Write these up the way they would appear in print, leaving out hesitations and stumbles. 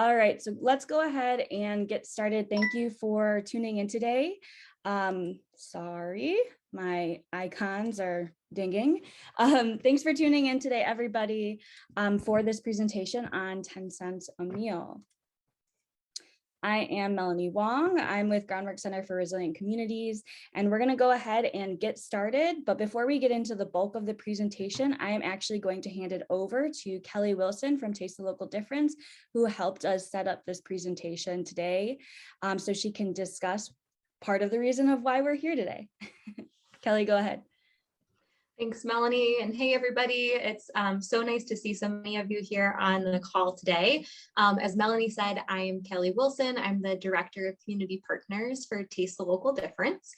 All right, so let's go ahead and get started. Thank you for tuning in today. Sorry, my icons are dinging. Thanks for tuning in today, everybody, for this presentation on 10 cents a meal. I am Melanie Wong. I'm with Groundwork Center for Resilient Communities, and we're going to go ahead and get started. But before we get into the bulk of the presentation, I am actually going to hand it over to Kelly Wilson from Taste the Local Difference, who helped us set up this presentation today, so she can discuss part of the reason of why we're here today. Kelly, go ahead. Thanks, Melanie. And hey, everybody. It's so nice to see so many of you here on the call today. As Melanie said, I am Kelly Wilson. I'm the Director of Community Partners for Taste the Local Difference.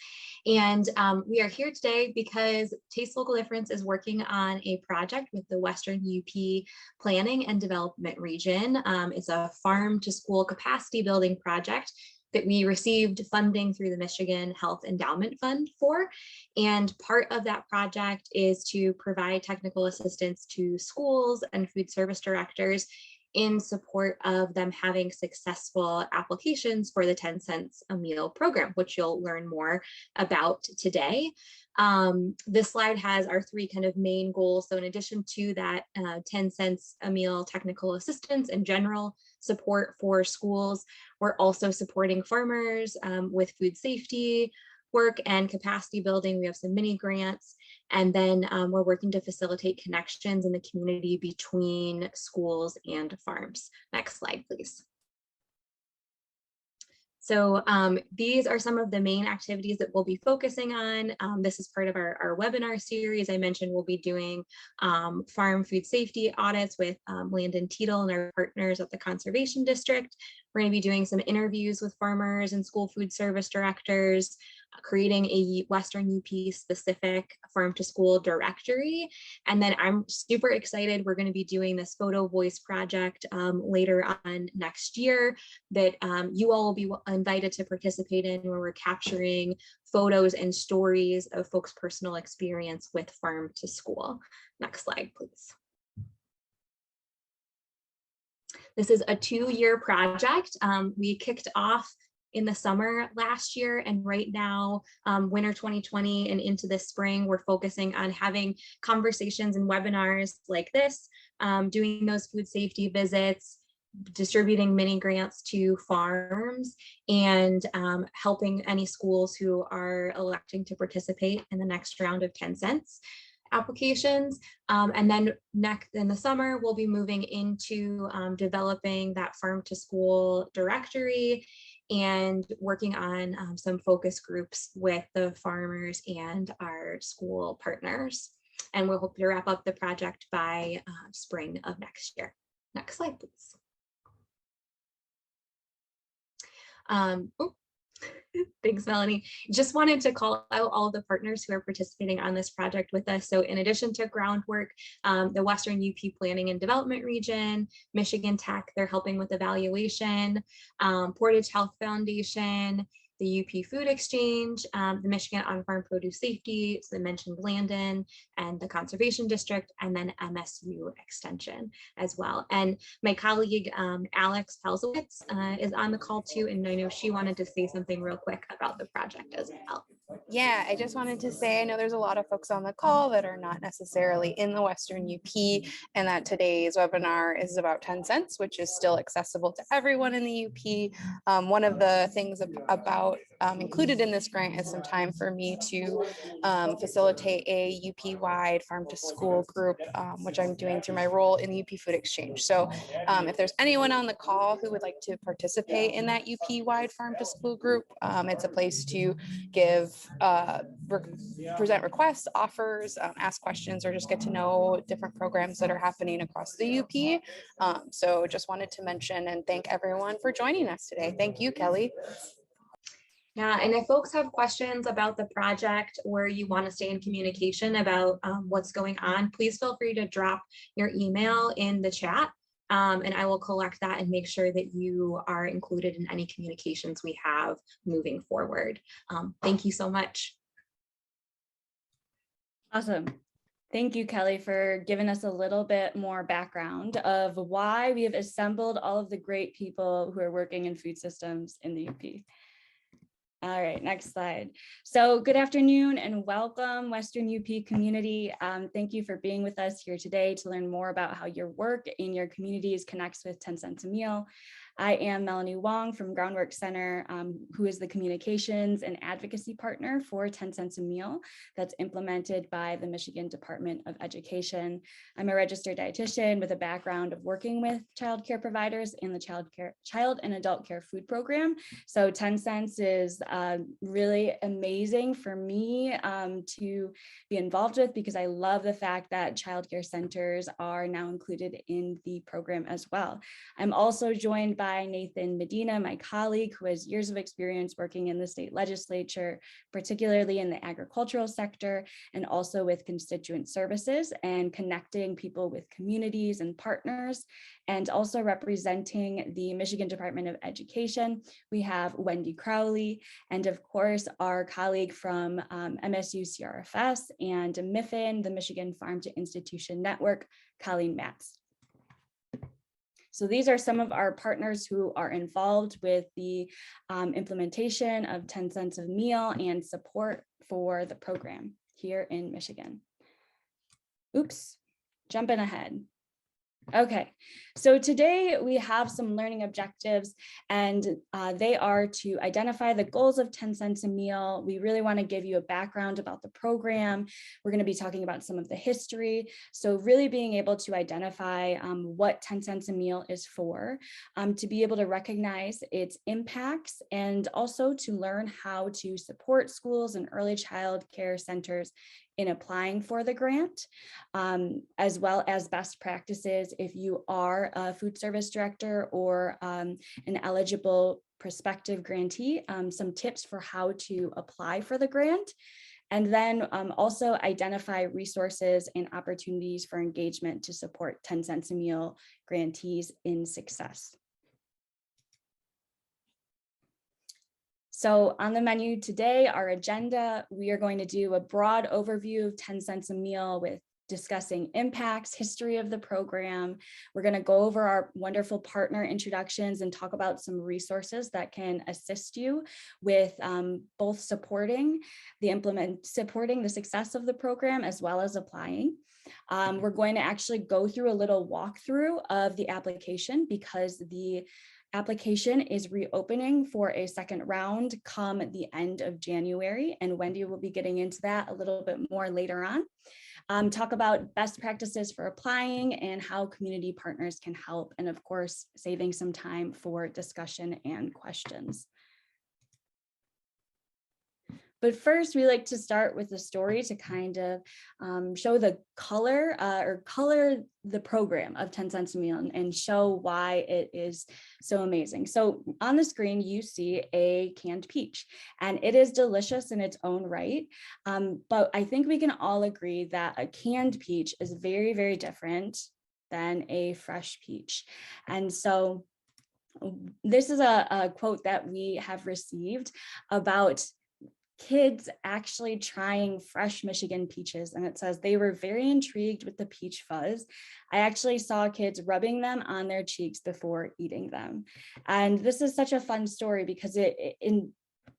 And we are here today because Taste the Local Difference is working on a project with the Western UP Planning and Development Region. It's a farm to school capacity building project that we received funding through the Michigan Health Endowment Fund for. And part of that project is to provide technical assistance to schools and food service directors in support of them having successful applications for the 10 cents a meal program, which you'll learn more about today. This slide has our three kind of main goals. So in addition to that 10 cents a meal technical assistance and general support for schools, we're also supporting farmers with food safety work and capacity building. We have some mini grants, and then we're working to facilitate connections in the community between schools and farms. Next slide, please. So these are some of the main activities that we'll be focusing on. This is part of our webinar series. I mentioned we'll be doing farm food safety audits with Landon Teetle and our partners at the Conservation District. We're going to be doing some interviews with farmers and school food service directors, creating a Western UP specific farm to school directory. And then I'm super excited. We're going to be doing this photo voice project later on next year that you all will be invited to participate in, where we're capturing photos and stories of folks' personal experience with farm to school. Next slide, please. This is a 2-year project. We kicked off in the summer last year, and right now, winter 2020 and into this spring, we're focusing on having conversations and webinars like this, doing those food safety visits, distributing mini grants to farms, and helping any schools who are electing to participate in the next round of 10 cents applications. And then next in the summer, we'll be moving into developing that farm to school directory and working on some focus groups with the farmers and our school partners. And we'll hope to wrap up the project by spring of next year. Next slide, please. Thanks, Melanie. Just wanted to call out all of the partners who are participating on this project with us. So in addition to Groundwork, the Western UP Planning and Development Region, Michigan Tech, they're helping with evaluation, Portage Health Foundation, the UP Food Exchange, the Michigan On-Farm Produce Safety, so I mentioned Landon, and the Conservation District, and then MSU Extension as well. And my colleague, Alex Pelzowitz, is on the call too, and I know she wanted to say something real quick about the project as well. Yeah, I just wanted to say, I know there's a lot of folks on the call that are not necessarily in the Western UP, and that today's webinar is about 10 cents, which is still accessible to everyone in the UP. One of the things about included in this grant is some time for me to facilitate a UP-wide farm to school group, which I'm doing through my role in the UP Food Exchange. So if there's anyone on the call who would like to participate in that UP-wide farm to school group, it's a place to give present requests, offers, ask questions, or just get to know different programs that are happening across the UP. So just wanted to mention and thank everyone for joining us today. Thank you, Kelly. Yeah, and if folks have questions about the project or you want to stay in communication about what's going on, please feel free to drop your email in the chat. And I will collect that and make sure that you are included in any communications we have moving forward. Thank you so much. Awesome. Thank you, Kelly, for giving us a little bit more background of why we have assembled all of the great people who are working in food systems in the UP. All right, next slide. So good afternoon and welcome, Western UP community. Thank you for being with us here today to learn more about how your work in your communities connects with 10 cents a meal. I am Melanie Wong from Groundwork Center, who is the communications and advocacy partner for 10 cents a meal that's implemented by the Michigan Department of Education. I'm a registered dietitian with a background of working with child care providers in the child and adult care food program. So 10 cents is really amazing for me to be involved with, because I love the fact that child care centers are now included in the program as well. I'm also joined by Nathan Medina, my colleague, who has years of experience working in the state legislature, particularly in the agricultural sector, and also with constituent services and connecting people with communities and partners, and also representing the Michigan Department of Education. We have Whitey Crow, and of course, our colleague from MSU CRFS and MIFIN, the Michigan Farm to Institution Network, Colleen Matz. So these are some of our partners who are involved with the implementation of 10 cents a meal and support for the program here in Michigan. Oops, jumping ahead. Okay, so today we have some learning objectives, and they are to identify the goals of 10 cents a meal. We really want to give you a background about the program. We're going to be talking about some of the history. So really being able to identify what 10 cents a meal is for, to be able to recognize its impacts, and also to learn how to support schools and early child care centers in applying for the grant, as well as best practices if you are a food service director or an eligible prospective grantee, some tips for how to apply for the grant. And then also identify resources and opportunities for engagement to support 10 cents a meal grantees in success. So on the menu today, our agenda, we are going to do a broad overview of 10 cents a meal with discussing impacts, history of the program. We're going to go over our wonderful partner introductions and talk about some resources that can assist you with both supporting the success of the program as well as applying. We're going to actually go through a little walkthrough of the application, because the application is reopening for a second round come the end of January, and Wendy will be getting into that a little bit more later on. Talk about best practices for applying and how community partners can help, and of course, saving some time for discussion and questions. But first, we like to start with a story to kind of show the color the program of 10 cents a meal and show why it is so amazing. So on the screen, you see a canned peach, and it is delicious in its own right. But I think we can all agree that a canned peach is very, very different than a fresh peach. And so this is a quote that we have received about kids actually trying fresh Michigan peaches, and it says they were very intrigued with the peach fuzz. I actually saw kids rubbing them on their cheeks before eating them. And this is such a fun story, because in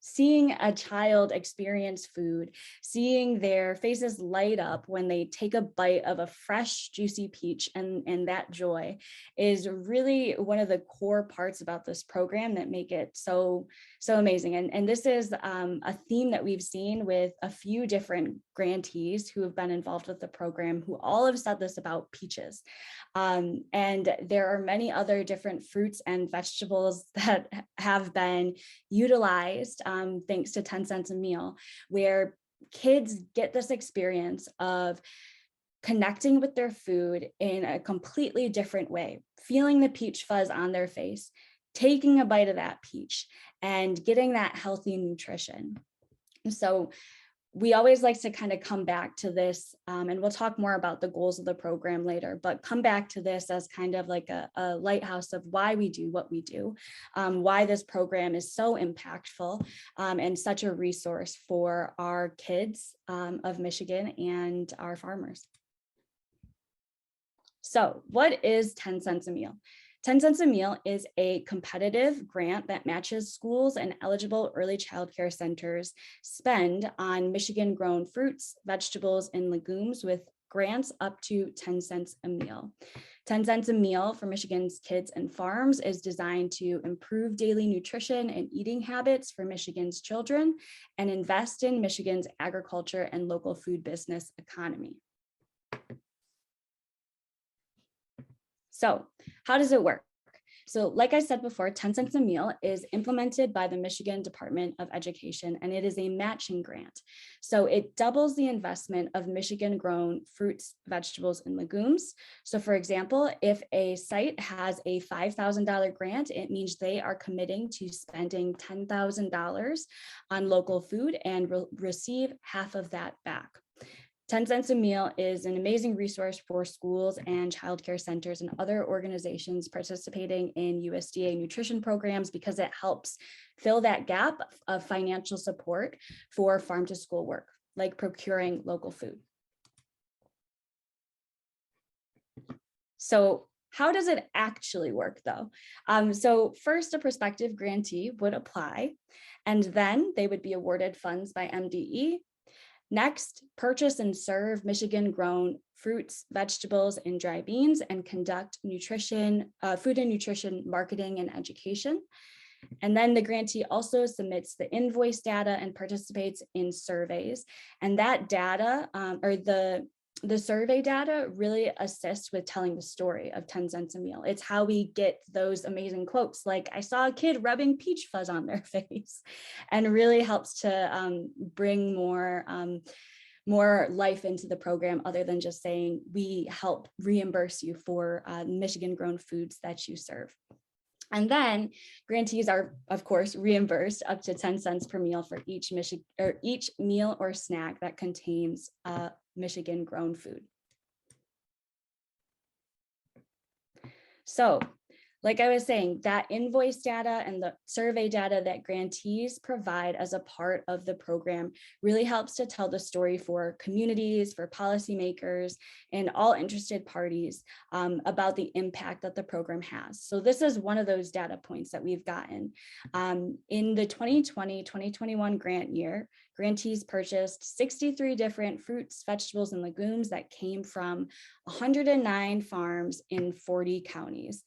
seeing a child experience food, seeing their faces light up when they take a bite of a fresh, juicy peach, and that joy is really one of the core parts about this program that make it so amazing. And this is a theme that we've seen with a few different grantees who have been involved with the program, who all have said this about peaches. And there are many other different fruits and vegetables that have been utilized thanks to 10 cents a meal, where kids get this experience of connecting with their food in a completely different way, feeling the peach fuzz on their face, taking a bite of that peach, and getting that healthy nutrition. So we always like to kind of come back to this, and we'll talk more about the goals of the program later, but come back to this as kind of like a lighthouse of why we do what we do, why this program is so impactful and such a resource for our kids of Michigan and our farmers. So what is 10 cents a meal? 10 cents a meal is a competitive grant that matches schools and eligible early childcare centers spend on Michigan grown fruits, vegetables, and legumes with grants up to 10 cents a meal. 10 cents a meal for Michigan's kids and farms is designed to improve daily nutrition and eating habits for Michigan's children and invest in Michigan's agriculture and local food business economy. So how does it work? So like I said before, 10 cents a meal is implemented by the Michigan Department of Education, and it is a matching grant. So it doubles the investment of Michigan grown fruits, vegetables, and legumes. So for example, if a site has a $5,000 grant, it means they are committing to spending $10,000 on local food and will receive half of that back. 10 cents a meal is an amazing resource for schools and childcare centers and other organizations participating in USDA nutrition programs because it helps fill that gap of financial support for farm to school work, like procuring local food. So how does it actually work though? So first, a prospective grantee would apply, and then they would be awarded funds by MDE. Next, purchase and serve Michigan grown fruits, vegetables, and dry beans and conduct food and nutrition marketing and education. And then the grantee also submits the invoice data and participates in surveys. And that data the survey data really assists with telling the story of 10 cents a meal. It's how we get those amazing quotes like, I saw a kid rubbing peach fuzz on their face, and really helps to bring more life into the program other than just saying we help reimburse you for Michigan grown foods that you serve. And then grantees are, of course, reimbursed up to 10 cents per meal for each meal or snack that contains Michigan grown food. So, like I was saying, that invoice data and the survey data that grantees provide as a part of the program really helps to tell the story for communities, for policymakers, and all interested parties about the impact that the program has. So this is one of those data points that we've gotten. In the 2020-2021 grant year, grantees purchased 63 different fruits, vegetables, and legumes that came from 109 farms in 40 counties.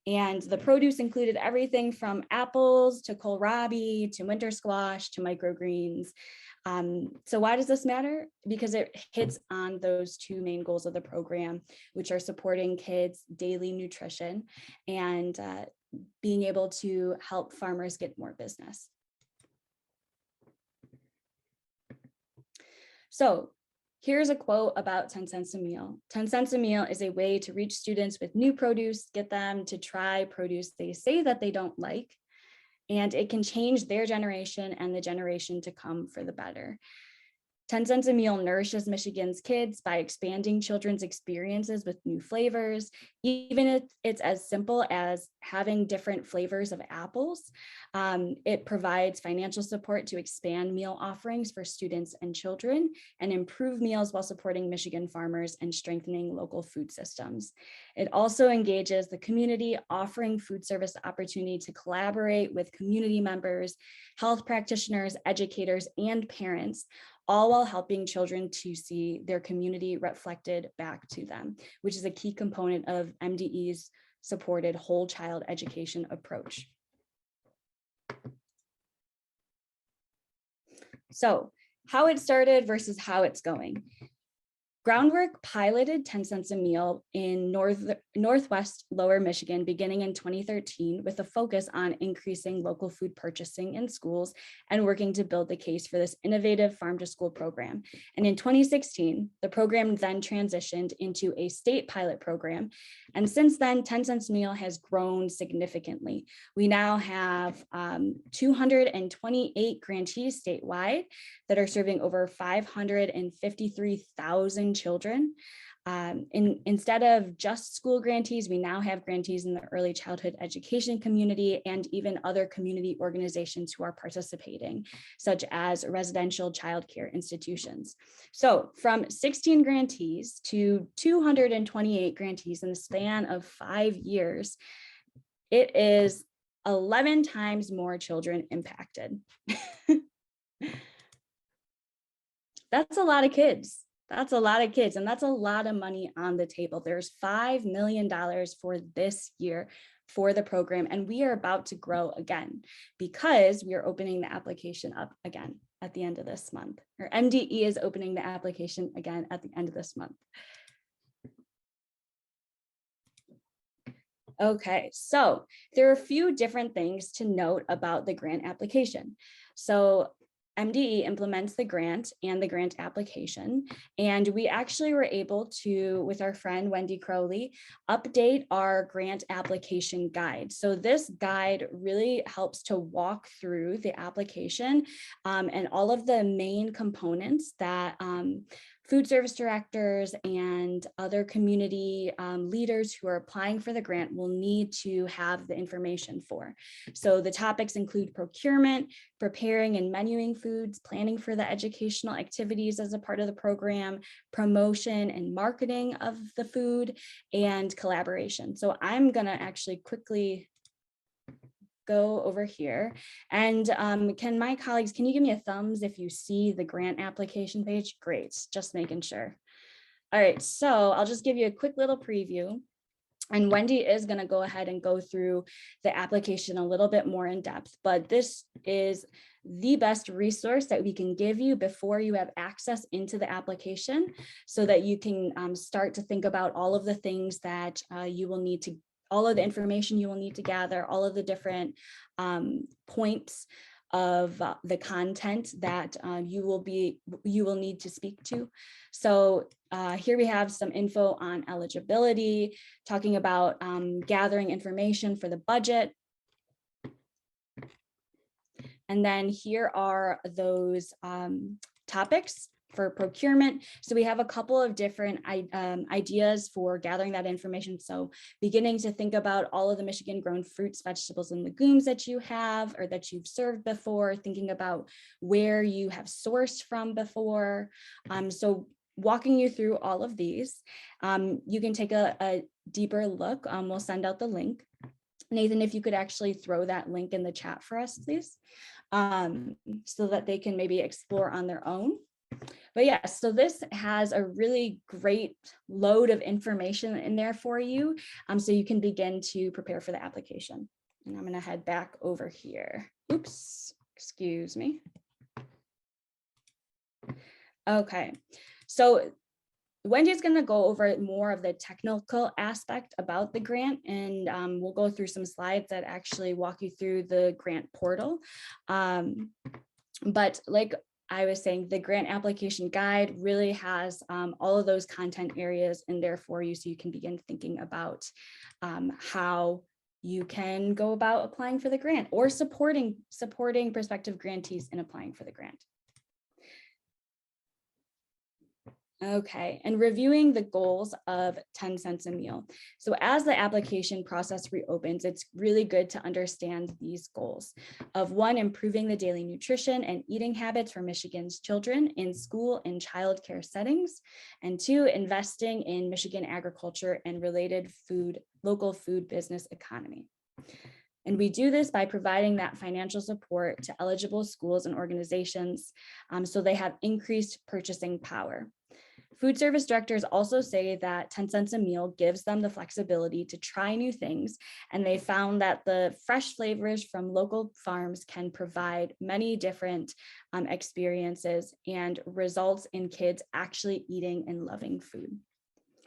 And the produce included everything from apples to kohlrabi to winter squash to microgreens. So why does this matter? Because it hits on those two main goals of the program, which are supporting kids' daily nutrition and being able to help farmers get more business. So here's a quote about 10 cents a meal. 10 cents a meal is a way to reach students with new produce, get them to try produce they say that they don't like, and it can change their generation and the generation to come for the better. 10 cents a meal nourishes Michigan's kids by expanding children's experiences with new flavors, even if it's as simple as having different flavors of apples. It provides financial support to expand meal offerings for students and children and improve meals while supporting Michigan farmers and strengthening local food systems. It also engages the community, offering food service opportunity to collaborate with community members, health practitioners, educators, and parents, all while helping children to see their community reflected back to them, which is a key component of MDE's supported whole child education approach. So how it started versus how it's going. Groundwork piloted 10 cents a meal in Northwest Lower Michigan beginning in 2013 with a focus on increasing local food purchasing in schools and working to build the case for this innovative farm to school program. And in 2016, the program then transitioned into a state pilot program. And since then, 10 cents a meal has grown significantly. We now have 228 grantees statewide that are serving over 553,000 children. Instead of just school grantees, we now have grantees in the early childhood education community and even other community organizations who are participating, such as residential childcare institutions. So from 16 grantees to 228 grantees in the span of 5 years, it is 11 times more children impacted. That's a lot of kids. That's a lot of kids, and that's a lot of money on the table. There's $5 million for this year for the program, and we are about to grow again because we are opening the application up again at the end of this month. Or MDE is opening the application again at the end of this month. Okay, so there are a few different things to note about the grant application. So MDE implements the grant and the grant application, and we actually were able to, with our friend Whitey Crow, update our grant application guide. So this guide really helps to walk through the application and all of the main components that food service directors and other community leaders who are applying for the grant will need to have the information for. So the topics include procurement, preparing and menuing foods, planning for the educational activities as a part of the program, promotion and marketing of the food, and collaboration. So I'm gonna actually quickly go over here. And can my colleagues, can you give me a thumbs if you see the grant application page? Great, just making sure. All right, so I'll just give you a quick little preview. And Whitey is going to go ahead and go through the application a little bit more in depth, but this is the best resource that we can give you before you have access into the application so that you can start to think about all of the things that you will need to, all of the information you will need to gather, all of the different points of the content that you will need to speak to. So here we have some info on eligibility, talking about gathering information for the budget. And then here are those topics for procurement. So we have a couple of different ideas for gathering that information. So beginning to think about all of the Michigan grown fruits, vegetables, and legumes that you have or that you've served before, thinking about where you have sourced from before. So walking you through all of these, you can take a deeper look. We'll send out the link. Nathan, if you could actually throw that link in the chat for us, please, so that they can maybe explore on their own. But yeah, so this has a really great load of information in there for you, so you can begin to prepare for the application. And I'm going to head back over here. Oops, excuse me. Okay, so Whitey is going to go over more of the technical aspect about the grant, and we'll go through some slides that actually walk you through the grant portal. But like I was saying, the grant application guide really has all of those content areas in there for you, so you can begin thinking about how you can go about applying for the grant or supporting prospective grantees in applying for the grant. Okay, and reviewing the goals of 10 cents a meal. So as the application process reopens, it's really good to understand these goals of 1, improving the daily nutrition and eating habits for Michigan's children in school and childcare settings, and 2, investing in Michigan agriculture and related local food business economy. And we do this by providing that financial support to eligible schools and organizations so they have increased purchasing power. Food service directors also say that 10 cents a meal gives them the flexibility to try new things, and they found that the fresh flavors from local farms can provide many different experiences and results in kids actually eating and loving food.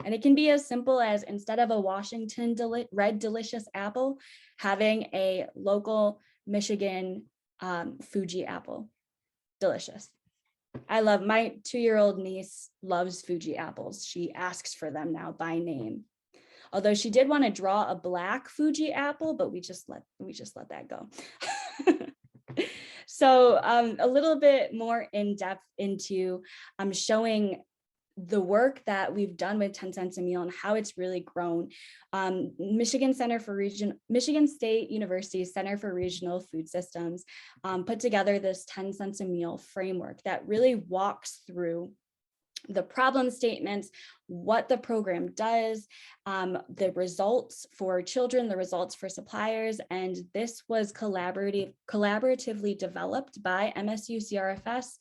And it can be as simple as, instead of a Washington red delicious apple, having a local Michigan Fuji apple. Delicious. I love, my 2-year-old niece loves Fuji apples. She asks for them now by name. Although she did want to draw a black Fuji apple, but we just let that go. So a little bit more in depth into showing the work that we've done with 10 cents a meal and how it's really grown. Michigan State University's Center for Regional Food Systems put together this 10 cents a meal framework that really walks through the problem statements, what the program does, the results for children, the results for suppliers, and this was collaboratively developed by MSU CRFS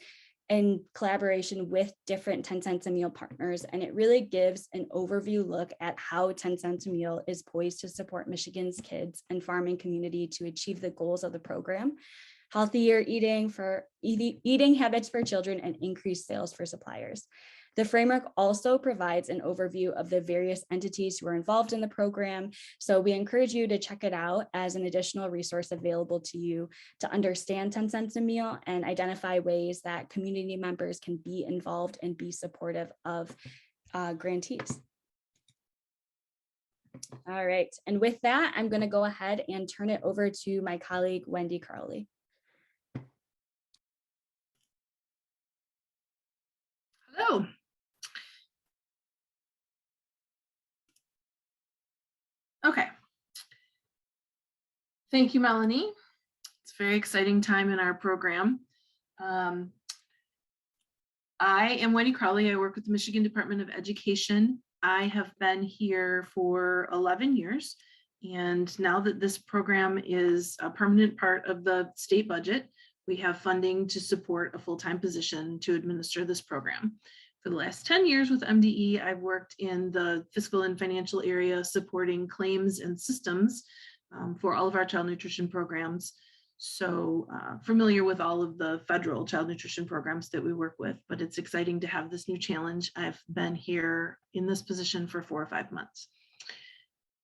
in collaboration with different 10 cents a meal partners. And it really gives an overview look at how 10 cents a meal is poised to support Michigan's kids and farming community to achieve the goals of the program: healthier eating habits for children, and increased sales for suppliers. The framework also provides an overview of the various entities who are involved in the program. So we encourage you to check it out as an additional resource available to you to understand 10 cents a meal and identify ways that community members can be involved and be supportive of grantees. All right, and with that, I'm going to go ahead and turn it over to my colleague, Whitey Crow. Hello. Okay. Thank you, Melanie. It's a very exciting time in our program. I am Whitey Crow. I work with the Michigan Department of Education. I have been here for 11 years. And now that this program is a permanent part of the state budget, we have funding to support a full-time position to administer this program. For the last 10 years with MDE, I've worked in the fiscal and financial area supporting claims and systems for all of our child nutrition programs. So familiar with all of the federal child nutrition programs that we work with, but it's exciting to have this new challenge. I've been here in this position for 4 or 5 months.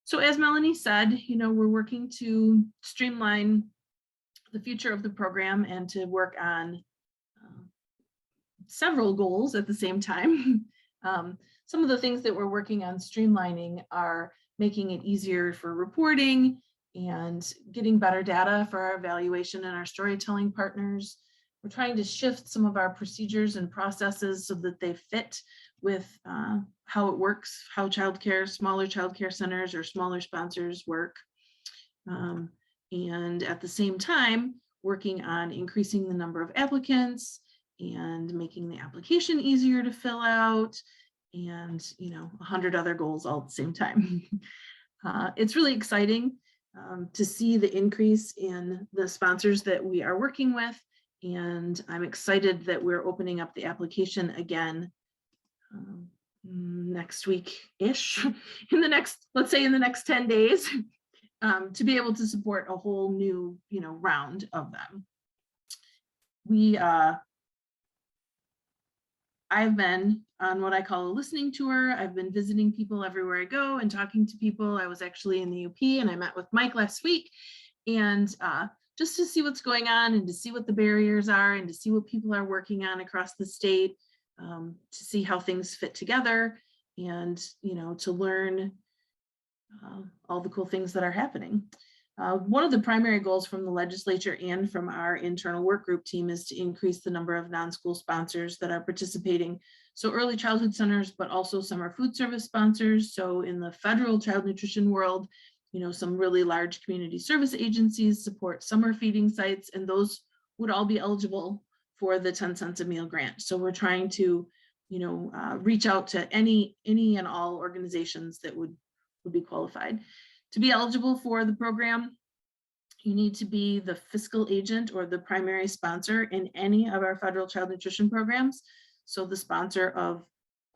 So as Melanie said, we're working to streamline the future of the program and to work on several goals at the same time. Some of the things that we're working on streamlining are making it easier for reporting and getting better data for our evaluation and our storytelling partners. We're trying to shift some of our procedures and processes so that they fit with how it works, how smaller childcare centers or smaller sponsors work. And at the same time, working on increasing the number of applicants and making the application easier to fill out, and 100 other goals all at the same time. It's really exciting to see the increase in the sponsors that we are working with, and I'm excited that we're opening up the application again next week-ish, let's say in the next 10 days, to be able to support a whole new round of them. I've been on what I call a listening tour. I've been visiting people everywhere I go and talking to people. I was actually in the UP and I met with Mike last week, and just to see what's going on and to see what the barriers are and to see what people are working on across the state, to see how things fit together, and to learn all the cool things that are happening. One of the primary goals from the legislature and from our internal work group team is to increase the number of non-school sponsors that are participating. So early childhood centers, but also summer food service sponsors. So in the federal child nutrition world, some really large community service agencies support summer feeding sites, and those would all be eligible for the 10 cents a meal grant. So we're trying to, reach out to any and all organizations that would be qualified. To be eligible for the program, you need to be the fiscal agent or the primary sponsor in any of our federal child nutrition programs. So the sponsor of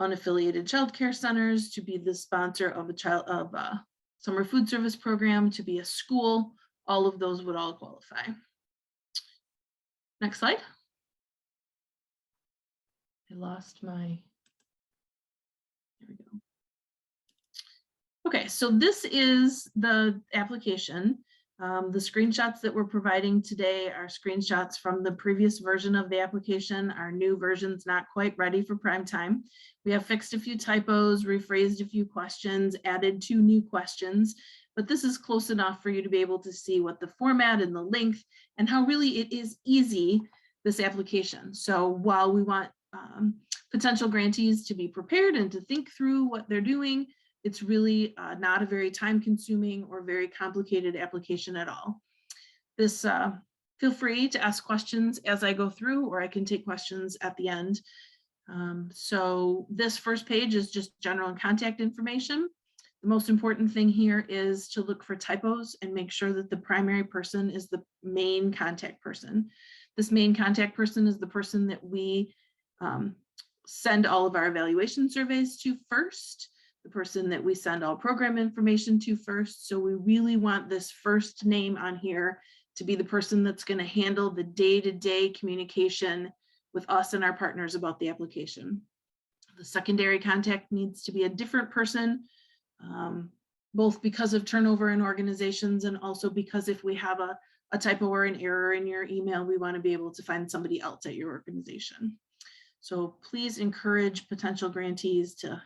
unaffiliated child care centers, to be the sponsor of a summer food service program, to be a school, all of those would all qualify. Next slide. I lost my, there we go. Okay, so this is the application. The screenshots that we're providing today are screenshots from the previous version of the application. Our new version's not quite ready for prime time. We have fixed a few typos, rephrased a few questions, added 2 new questions, but this is close enough for you to be able to see what the format and the length and how really it is easy, this application. So while we want potential grantees to be prepared and to think through what they're doing. It's really not a very time-consuming or very complicated application at all. This, feel free to ask questions as I go through, or I can take questions at the end. So this first page is just general and contact information. The most important thing here is to look for typos and make sure that the primary person is the main contact person. This main contact person is the person that we send all of our evaluation surveys to first, the person that we send all program information to first. So we really want this first name on here to be the person that's going to handle the day-to-day communication with us and our partners about the application. The secondary contact needs to be a different person, both because of turnover in organizations and also because if we have a typo or an error in your email, we want to be able to find somebody else at your organization. So please encourage potential grantees to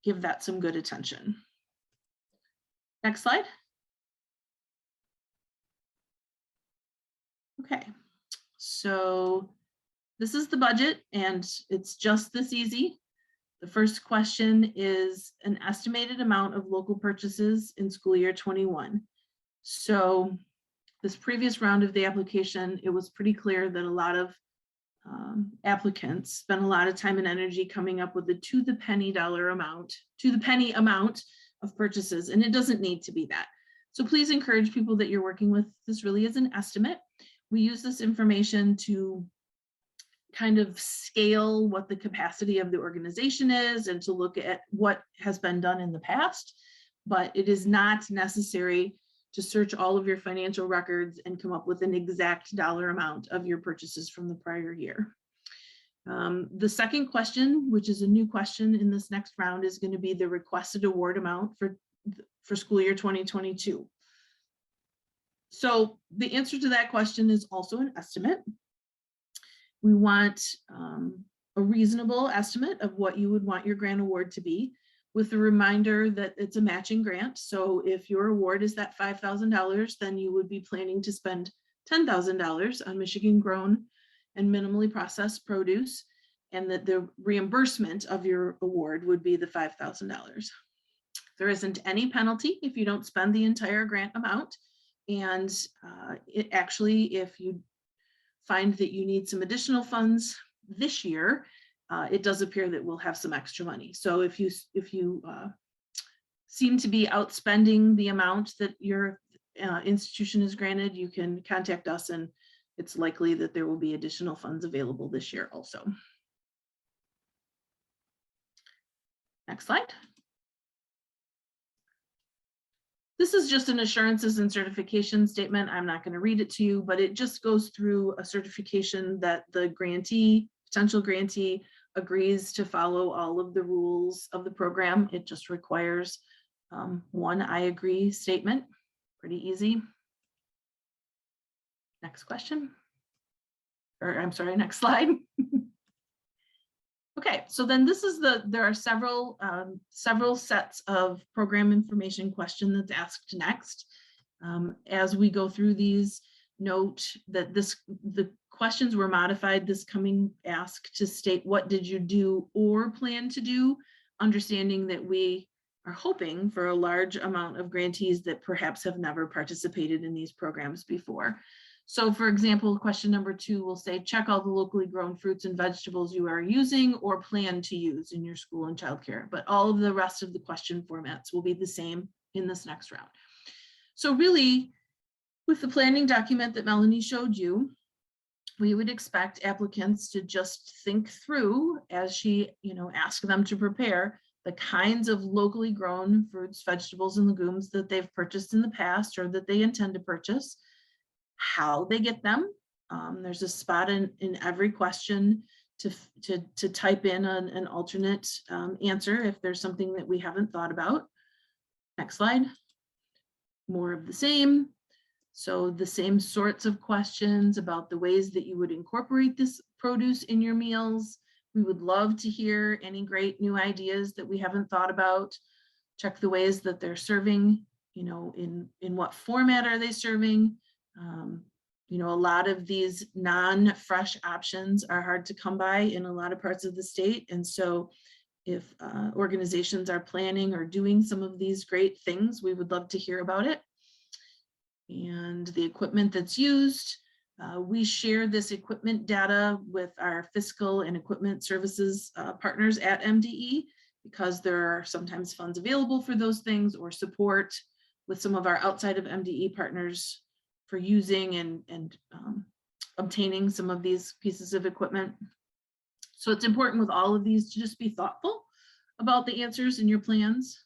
give that some good attention. Next slide. Okay, so this is the budget and it's just this easy. The first question is an estimated amount of local purchases in school year 21. So this previous round of the application, it was pretty clear that a lot of applicants spent a lot of time and energy coming up with the to the penny amount of purchases, and it doesn't need to be that. So please encourage people that you're working with. This really is an estimate. We use this information to kind of scale what the capacity of the organization is and to look at what has been done in the past, but it is not necessary to search all of your financial records and come up with an exact dollar amount of your purchases from the prior year. The second question, which is a new question in this next round, is going to be the requested award amount for school year 2022. So the answer to that question is also an estimate. We want a reasonable estimate of what you would want your grant award to be, with the reminder that it's a matching grant. So if your award is that $5,000, then you would be planning to spend $10,000 on Michigan grown and minimally processed produce, and that the reimbursement of your award would be the $5,000. There isn't any penalty if you don't spend the entire grant amount. And it actually, if you find that you need some additional funds this year, it does appear that we'll have some extra money. So if you seem to be outspending the amount that your institution is granted, you can contact us, and it's likely that there will be additional funds available this year also. Next slide. This is just an assurances and certification statement. I'm not going to read it to you, but it just goes through a certification that the grantee, potential grantee, agrees to follow all of the rules of the program. It just requires one I agree statement. Pretty easy. Next question. Or I'm sorry, next slide. Okay, so then this is there are several sets of program information question that's asked next. As we go through these, note that the questions were modified this coming ask to state what did you do or plan to do, understanding that we are hoping for a large amount of grantees that perhaps have never participated in these programs before. So for example, question number 2 will say, check all the locally grown fruits and vegetables you are using or plan to use in your school and childcare, but all of the rest of the question formats will be the same in this next round. So really, with the planning document that Melanie showed you, we would expect applicants to just think through, as she, ask them to prepare, the kinds of locally grown fruits, vegetables, and legumes that they've purchased in the past or that they intend to purchase, how they get them. There's a spot in every question to type in an alternate answer if there's something that we haven't thought about. Next slide. More of the same. So the same sorts of questions about the ways that you would incorporate this produce in your meals. We would love to hear any great new ideas that we haven't thought about. Check the ways that they're serving, in what format are they serving? You know, a lot of these non-fresh options are hard to come by in a lot of parts of the state. And so if organizations are planning or doing some of these great things, we would love to hear about it. And the equipment that's used, we share this equipment data with our fiscal and equipment services partners at MDE, because there are sometimes funds available for those things, or support with some of our outside of MDE partners for using and obtaining some of these pieces of equipment. So it's important with all of these to just be thoughtful about the answers in your plans.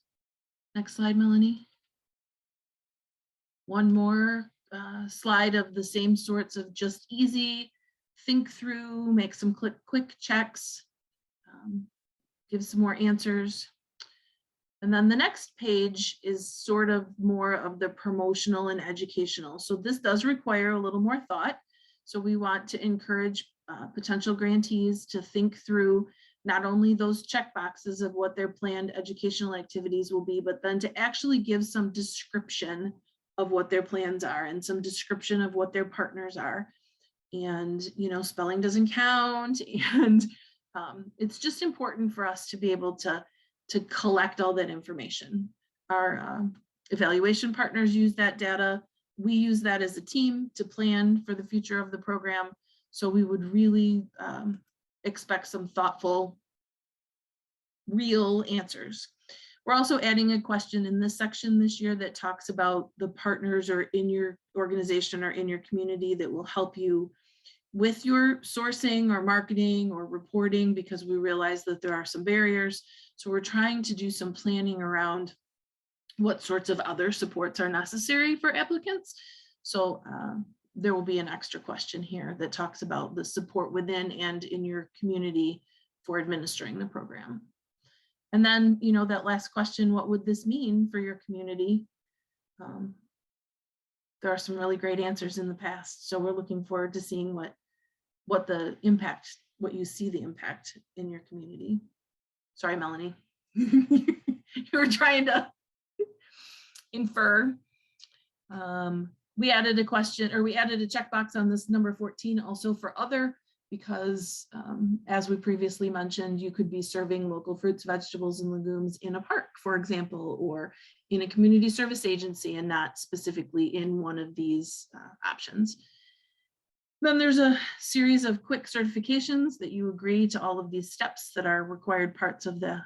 Next slide, Melanie. One more slide of the same sorts of just easy, think through, make some quick checks, give some more answers. And then the next page is sort of more of the promotional and educational. So this does require a little more thought. So we want to encourage potential grantees to think through not only those check boxes of what their planned educational activities will be, but then to actually give some description of what their plans are and some description of what their partners are. And, you know, spelling doesn't count. And it's just important for us to be able to collect all that information. Our evaluation partners use that data. We use that as a team to plan for the future of the program. So we would really expect some thoughtful, real answers. We're also adding a question in this section this year that talks about the partners or in your organization or in your community that will help you with your sourcing or marketing or reporting, because we realize that there are some barriers. So we're trying to do some planning around what sorts of other supports are necessary for applicants. So there will be an extra question here that talks about the support within and in your community for administering the program. And then, you know, that last question, what would this mean for your community? There are some really great answers in the past. So we're looking forward to seeing what the impact, what you see the impact in your community. Sorry, Melanie. You were trying to infer. We added a question, or we added a checkbox on this number 14 also for other, because as we previously mentioned, you could be serving local fruits, vegetables, and legumes in a park, for example, or in a community service agency and not specifically in one of these options. Then there's a series of quick certifications that you agree to all of these steps that are required parts of the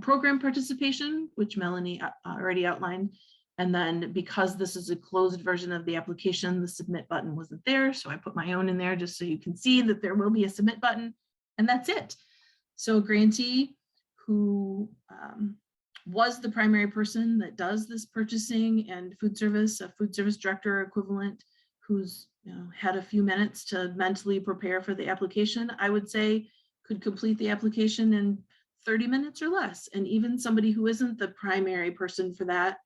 program participation, which Melanie already outlined. And then because this is a closed version of the application, the submit button wasn't there. So I put my own in there just so you can see that there will be a submit button, and that's it. So a grantee who was the primary person that does this purchasing and food service, a food service director equivalent, who's had a few minutes to mentally prepare for the application, I would say could complete the application in 30 minutes or less. And even somebody who isn't the primary person for that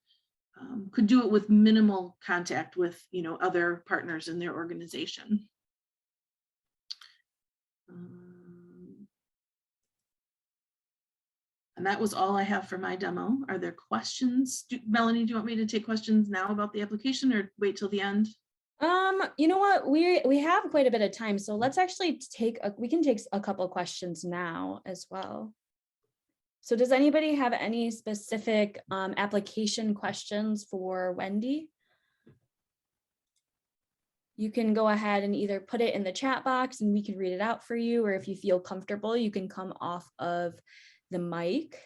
could do it with minimal contact with other partners in their organization. And that was all I have for my demo. Are there questions? Melanie, do you want me to take questions now about the application or wait till the end? You know what, we have quite a bit of time, so let's actually we can take a couple questions now as well. So does anybody have any specific application questions for Wendy? You can go ahead and either put it in the chat box and we can read it out for you, or if you feel comfortable, you can come off of the mic.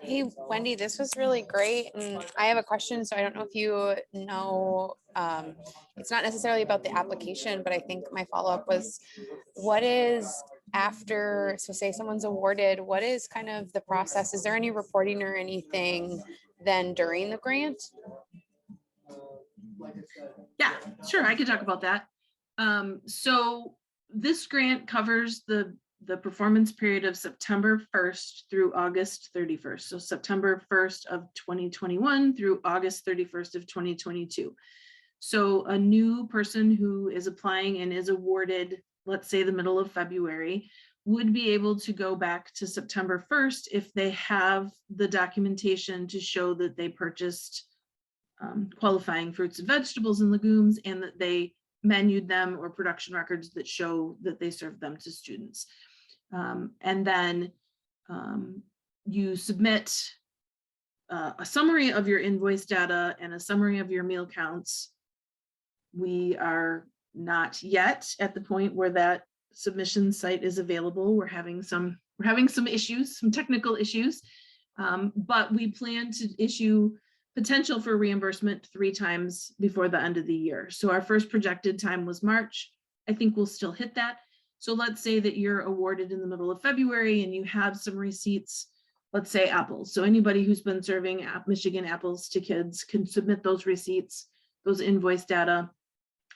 Hey, Wendy, this was really great. And I have a question. So I don't know if you know, it's not necessarily about the application, but I think my follow-up was, what is after, so say someone's awarded, what is kind of the process? Is there any reporting or anything then during the grant? Yeah, sure, I could talk about that. So this grant covers the performance period of September 1st through August 31st. So September 1st of 2021 through August 31st of 2022. So a new person who is applying and is awarded, let's say the middle of February, would be able to go back to September 1st if they have the documentation to show that they purchased qualifying fruits and vegetables and legumes, and that they menued them, or production records that show that they served them to students. And then you submit a summary of your invoice data and a summary of your meal counts. We are not yet at the point where that submission site is available. We're having some issues, some technical issues, but we plan to issue potential for reimbursement 3 times before the end of the year. So our first projected time was March. I think we'll still hit that. So let's say that you're awarded in the middle of February and you have some receipts, let's say apples. So anybody who's been serving Michigan apples to kids can submit those receipts, those invoice data,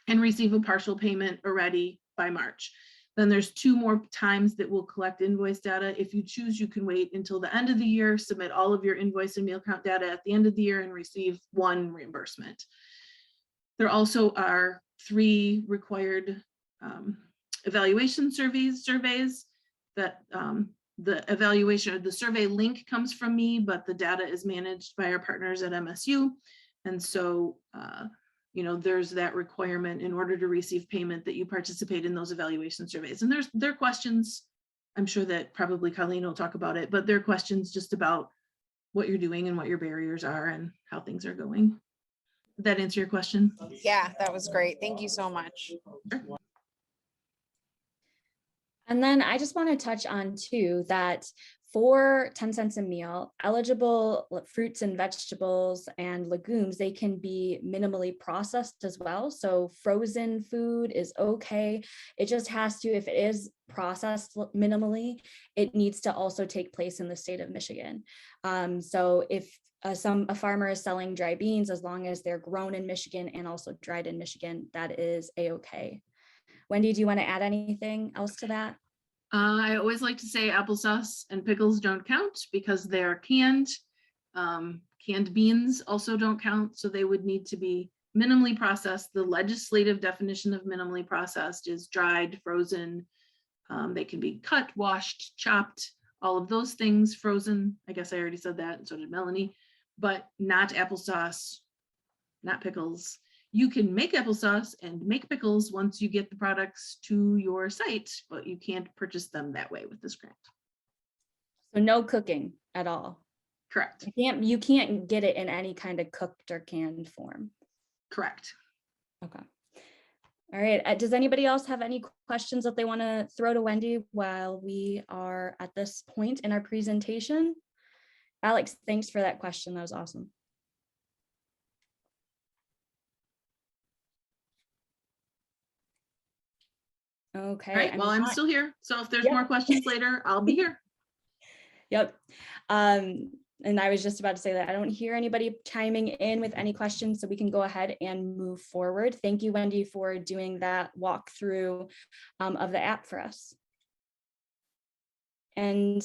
and receive a partial payment already by March. Then there's 2 more times that we'll collect invoice data. If you choose, you can wait until the end of the year, submit all of your invoice and meal count data at the end of the year, and receive 1 reimbursement. There also are 3 required evaluation surveys that the evaluation or the survey link comes from me, but the data is managed by our partners at MSU. And so, you know, there's that requirement in order to receive payment that you participate in those evaluation surveys. And there are questions, I'm sure that probably Colleen will talk about it, but there are questions just about what you're doing and what your barriers are and how things are going. Did that answer your question? Yeah, that was great. Thank you so much. Sure. And then I just want to touch on too that for 10 cents a meal, eligible fruits and vegetables and legumes, they can be minimally processed as well. So frozen food is okay. It just has to, if it is processed minimally, it needs to also take place in the state of Michigan. So if a farmer is selling dry beans, as long as they're grown in Michigan and also dried in Michigan, that is a-okay. Wendy, do you want to add anything else to that? I always like to say applesauce and pickles don't count because they're canned. Canned beans also don't count, so they would need to be minimally processed. The legislative definition of minimally processed is dried, frozen. They can be cut, washed, chopped, all of those things. Frozen, I guess I already said that, and so did Melanie, but not applesauce, not pickles. You can make applesauce and make pickles once you get the products to your site, but you can't purchase them that way with this grant. So no cooking at all. Correct. You can't get it in any kind of cooked or canned form. Correct. Okay. All right. Does anybody else have any questions that they want to throw to Wendy while we are at this point in our presentation? Alex, thanks for that question. That was awesome. Okay. All right, well, I'm still here. So if there's more questions later, I'll be here. Yep. And I was just about to say that I don't hear anybody chiming in with any questions, so we can go ahead and move forward. Thank you, Wendy, for doing that walkthrough of the app for us. And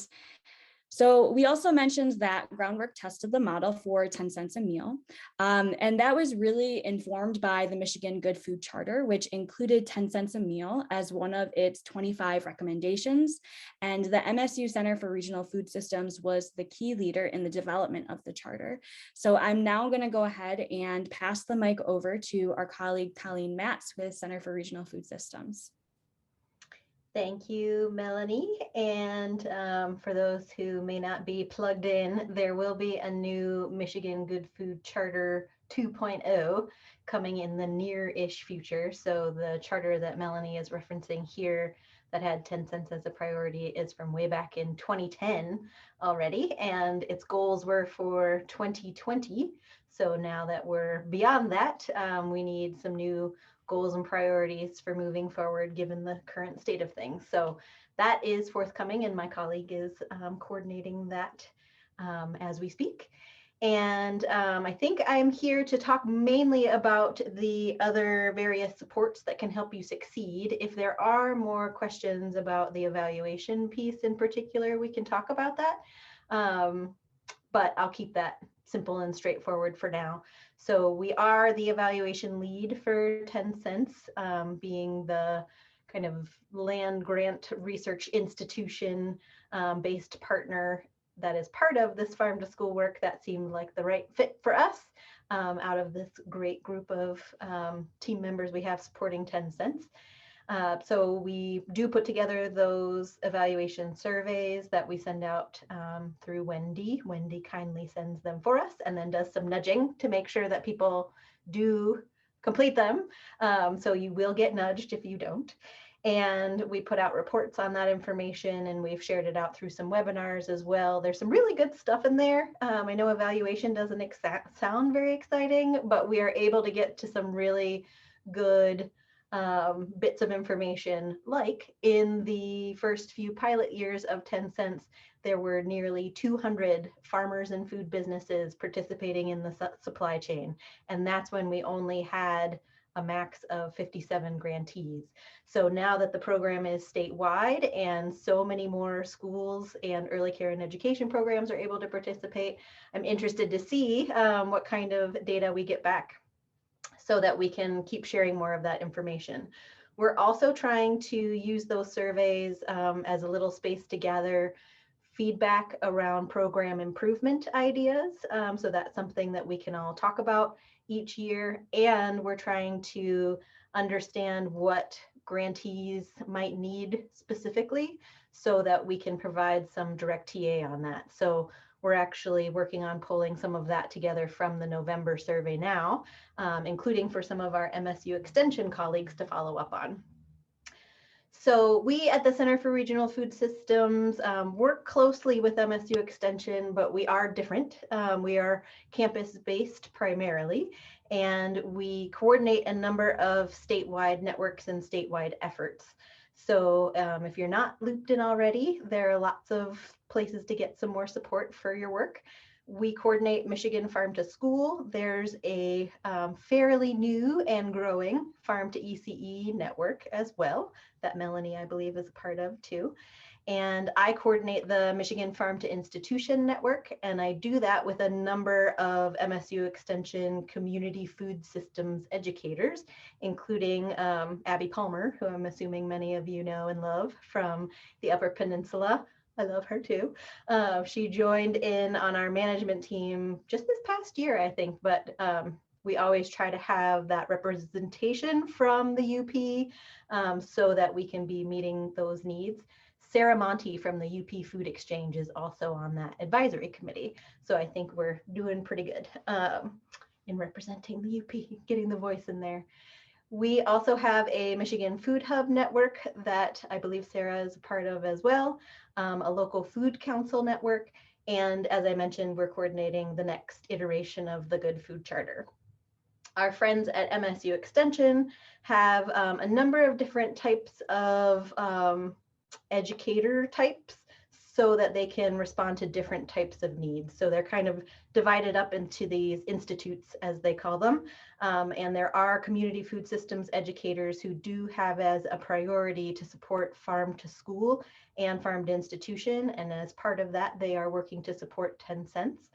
so we also mentioned that Groundwork tested the model for 10 cents a meal. And that was really informed by the Michigan Good Food Charter, which included 10 cents a meal as one of its 25 recommendations. And the MSU Center for Regional Food Systems was the key leader in the development of the charter. So I'm now going to go ahead and pass the mic over to our colleague Colleen Matz with Center for Regional Food Systems. Thank you, Melanie. And for those who may not be plugged in, there will be a new Michigan Good Food Charter 2.0 coming in the near-ish future. So the charter that Melanie is referencing here that had 10 cents as a priority is from way back in 2010 already, and its goals were for 2020. So now that we're beyond that, we need some new goals and priorities for moving forward given the current state of things. So that is forthcoming, and my colleague is coordinating that as we speak. And I think I'm here to talk mainly about the other various supports that can help you succeed. If there are more questions about the evaluation piece in particular, we can talk about that. But I'll keep that simple and straightforward for now. So we are the evaluation lead for 10 cents, being the kind of land grant research institution based partner that is part of this farm to school work that seemed like the right fit for us out of this great group of team members we have supporting 10 cents. So we do put together those evaluation surveys that we send out through Wendy. Wendy kindly sends them for us and then does some nudging to make sure that people do complete them. So you will get nudged if you don't. And we put out reports on that information, and we've shared it out through some webinars as well. There's some really good stuff in there. I know evaluation doesn't sound very exciting, but we are able to get to some really good bits of information. Like in the first few pilot years of 10 cents, there were nearly 200 farmers and food businesses participating in the supply chain. And that's when we only had a max of 57 grantees. So now that the program is statewide and so many more schools and early care and education programs are able to participate, I'm interested to see what kind of data we get back so that we can keep sharing more of that information. We're also trying to use those surveys as a little space to gather feedback around program improvement ideas. So that's something that we can all talk about each year. And we're trying to understand what grantees might need specifically so that we can provide some direct TA on that. So we're actually working on pulling some of that together from the November survey now, including for some of our MSU Extension colleagues to follow up on. So we at the Center for Regional Food Systems work closely with MSU Extension, but we are different. We are campus-based primarily, and we coordinate a number of statewide networks and statewide efforts. So if you're not looped in already, there are lots of places to get some more support for your work. We coordinate Michigan Farm to School. There's a fairly new and growing Farm to ECE network as well that Melanie, I believe, is a part of too. And I coordinate the Michigan Farm to Institution network, and I do that with a number of MSU Extension community food systems educators, including Abby Palmer, who I'm assuming many of you know and love from the Upper Peninsula. I love her too. She joined in on our management team just this past year, I think, but we always try to have that representation from the UP so that we can be meeting those needs. Sarah Monty from the UP Food Exchange is also on that advisory committee. So I think we're doing pretty good in representing the UP, getting the voice in there. We also have a Michigan Food Hub network that I believe Sarah is a part of as well, a local food council network. And as I mentioned, we're coordinating the next iteration of the Good Food Charter. Our friends at MSU Extension have a number of different types of educator types so that they can respond to different types of needs. So they're kind of divided up into these institutes, as they call them. And there are community food systems educators who do have as a priority to support farm to school and farm to institution. And as part of that, they are working to support 10 cents.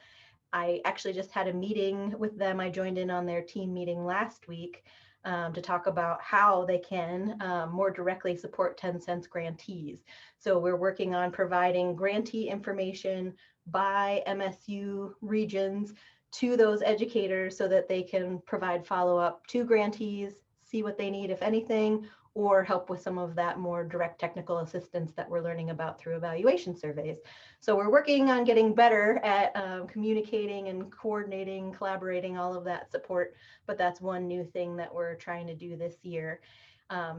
I actually just had a meeting with them. I joined in on their team meeting last week to talk about how they can more directly support 10 cents grantees. So we're working on providing grantee information by MSU regions to those educators so that they can provide follow-up to grantees, see what they need, if anything, or help with some of that more direct technical assistance that we're learning about through evaluation surveys. So we're working on getting better at communicating and coordinating, collaborating, all of that support, but that's one new thing that we're trying to do this year.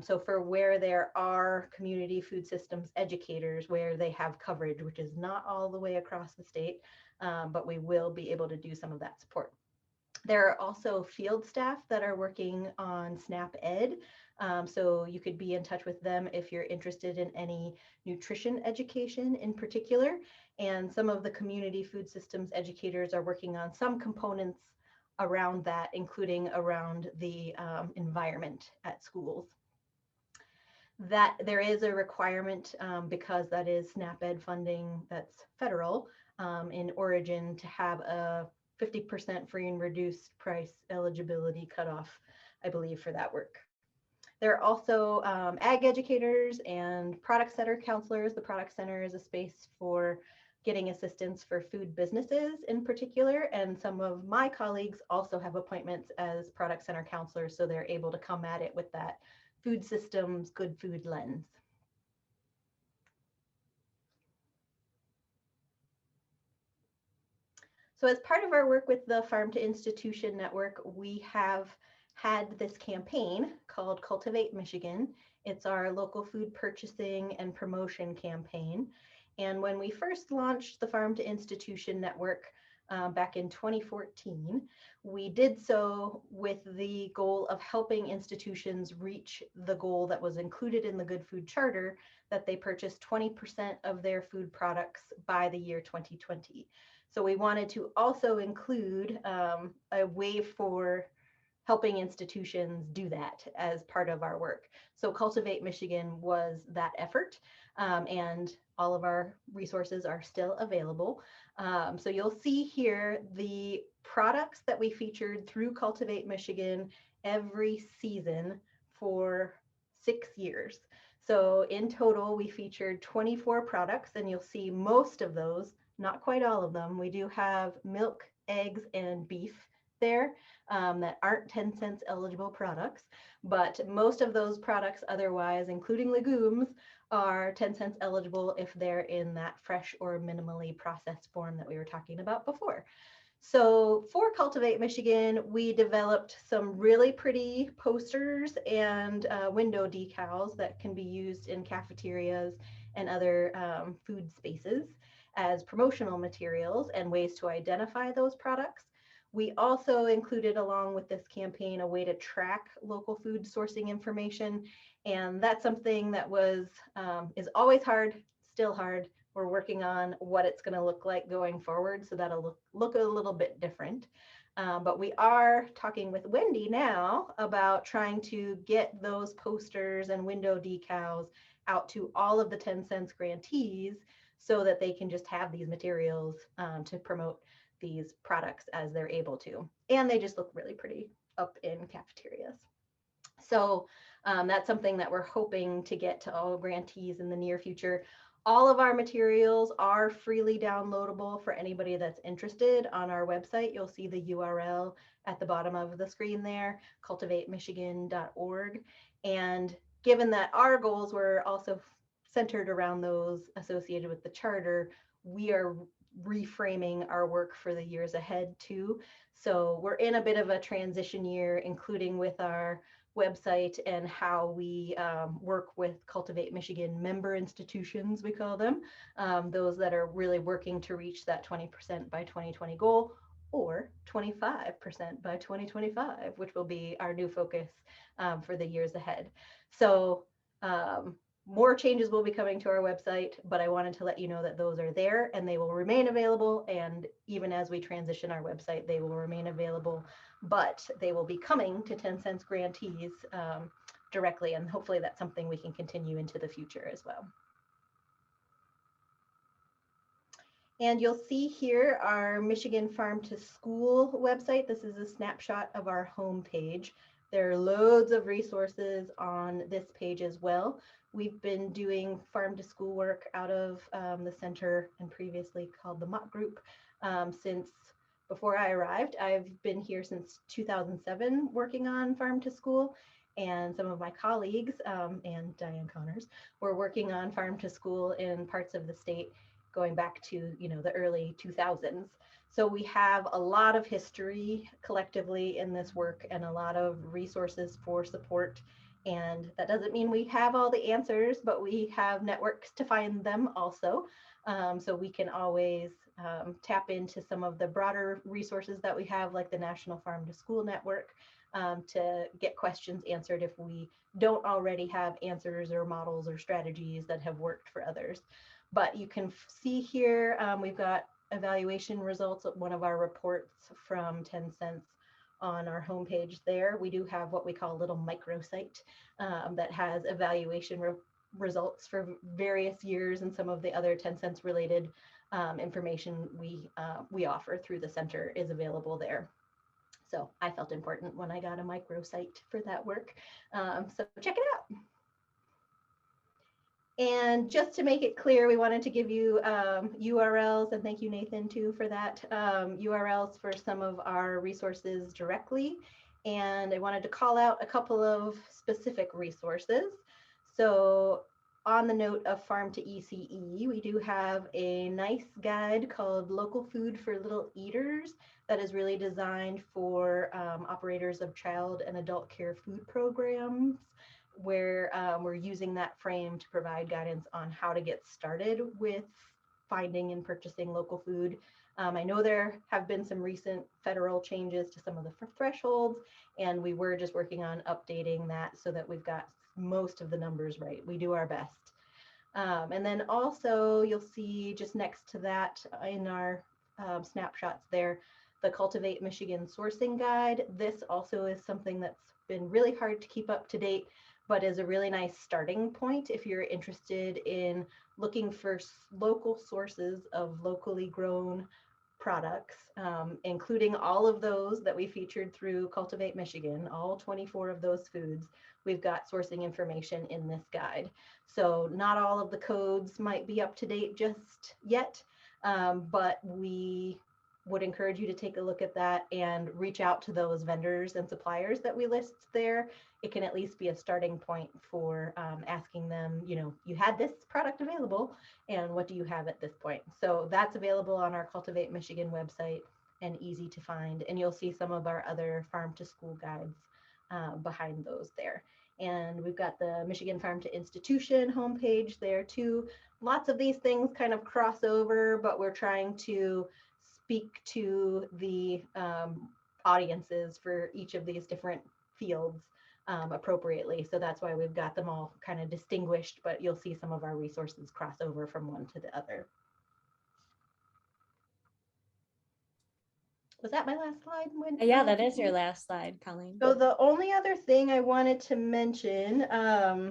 So for where there are community food systems educators, where they have coverage, which is not all the way across the state, but we will be able to do some of that support. There are also field staff that are working on SNAP Ed. So you could be in touch with them if you're interested in any nutrition education in particular. And some of the community food systems educators are working on some components around that, including around the environment at schools. That there is a requirement because that is SNAP Ed funding that's federal in origin to have a 50% free and reduced price eligibility cutoff, I believe, for that work. There are also ag educators and product center counselors. The product center is a space for getting assistance for food businesses in particular. And some of my colleagues also have appointments as product center counselors, so they're able to come at it with that food systems, good food lens. So as part of our work with the Farm to Institution Network, we have had this campaign called Cultivate Michigan. It's our local food purchasing and promotion campaign. And when we first launched the Farm to Institution Network back in 2014, we did so with the goal of helping institutions reach the goal that was included in the Good Food Charter, that they purchase 20% of their food products by the year 2020. So we wanted to also include a way for helping institutions do that as part of our work. So Cultivate Michigan was that effort, and all of our resources are still available. So you'll see here the products that we featured through Cultivate Michigan every season for 6 years. So in total, we featured 24 products, and you'll see most of those, not quite all of them. We do have milk, eggs, and beef there that aren't 10 cents eligible products, but most of those products otherwise, including legumes, are 10 cents eligible if they're in that fresh or minimally processed form that we were talking about before. So for Cultivate Michigan, we developed some really pretty posters and window decals that can be used in cafeterias and other food spaces as promotional materials and ways to identify those products. We also included, along with this campaign, a way to track local food sourcing information. And that's something that is always hard, still hard. We're working on what it's going to look like going forward, so that'll look a little bit different. But we are talking with Wendy now about trying to get those posters and window decals out to all of the 10 cents grantees so that they can just have these materials to promote these products as they're able to. And they just look really pretty up in cafeterias. So that's something that we're hoping to get to all grantees in the near future. All of our materials are freely downloadable for anybody that's interested on our website. You'll see the URL at the bottom of the screen there, cultivatemichigan.org. And given that our goals were also centered around those associated with the charter, we are reframing our work for the years ahead too. So we're in a bit of a transition year, including with our website and how we work with Cultivate Michigan member institutions, we call them, those that are really working to reach that 20% by 2020 goal, or 25% by 2025, which will be our new focus for the years ahead. So more changes will be coming to our website, but I wanted to let you know that those are there and they will remain available. And even as we transition our website, they will remain available, but they will be coming to 10 cents grantees directly. And hopefully that's something we can continue into the future as well. And you'll see here our Michigan Farm to School website. This is a snapshot of our homepage. There are loads of resources on this page as well. We've been doing farm to school work out of the center, and previously called the Mott Group, since before I arrived. I've been here since 2007 working on farm to school, and some of my colleagues and Diane Connors were working on farm to school in parts of the state going back to the early 2000s. So we have a lot of history collectively in this work and a lot of resources for support. And that doesn't mean we have all the answers, but we have networks to find them also. So we can always tap into some of the broader resources that we have, like the National Farm to School Network, to get questions answered if we don't already have answers or models or strategies that have worked for others. But you can see here, we've got evaluation results of one of our reports from 10 cents on our homepage there. We do have what we call a little microsite that has evaluation results for various years, and some of the other 10 cents related information we offer through the center is available there. So I felt important when I got a microsite for that work. So check it out. And just to make it clear, we wanted to give you URLs, and thank you, Nathan, too, for that, URLs for some of our resources directly. And I wanted to call out a couple of specific resources. So on the note of Farm to ECE, we do have a nice guide called Local Food for Little Eaters that is really designed for operators of child and adult care food programs, where we're using that frame to provide guidance on how to get started with finding and purchasing local food. I know there have been some recent federal changes to some of the thresholds, and we were just working on updating that so that we've got most of the numbers right. We do our best. And then also you'll see just next to that in our snapshots there, the Cultivate Michigan sourcing guide. This also is something that's been really hard to keep up to date, but is a really nice starting point if you're interested in looking for local sources of locally grown products, including all of those that we featured through Cultivate Michigan, all 24 of those foods. We've got sourcing information in this guide. So not all of the codes might be up to date just yet, but we would encourage you to take a look at that and reach out to those vendors and suppliers that we list there. It can at least be a starting point for asking them, you know, you had this product available, and what do you have at this point? So that's available on our Cultivate Michigan website and easy to find. And you'll see some of our other farm to school guides behind those there. And we've got the Michigan Farm to Institution homepage there too. Lots of these things kind of cross over, but we're trying to speak to the audiences for each of these different fields appropriately. So that's why we've got them all kind of distinguished, but you'll see some of our resources cross over from one to the other. Was that my last slide? Yeah, that is your last slide, Colleen. So the only other thing I wanted to mention, I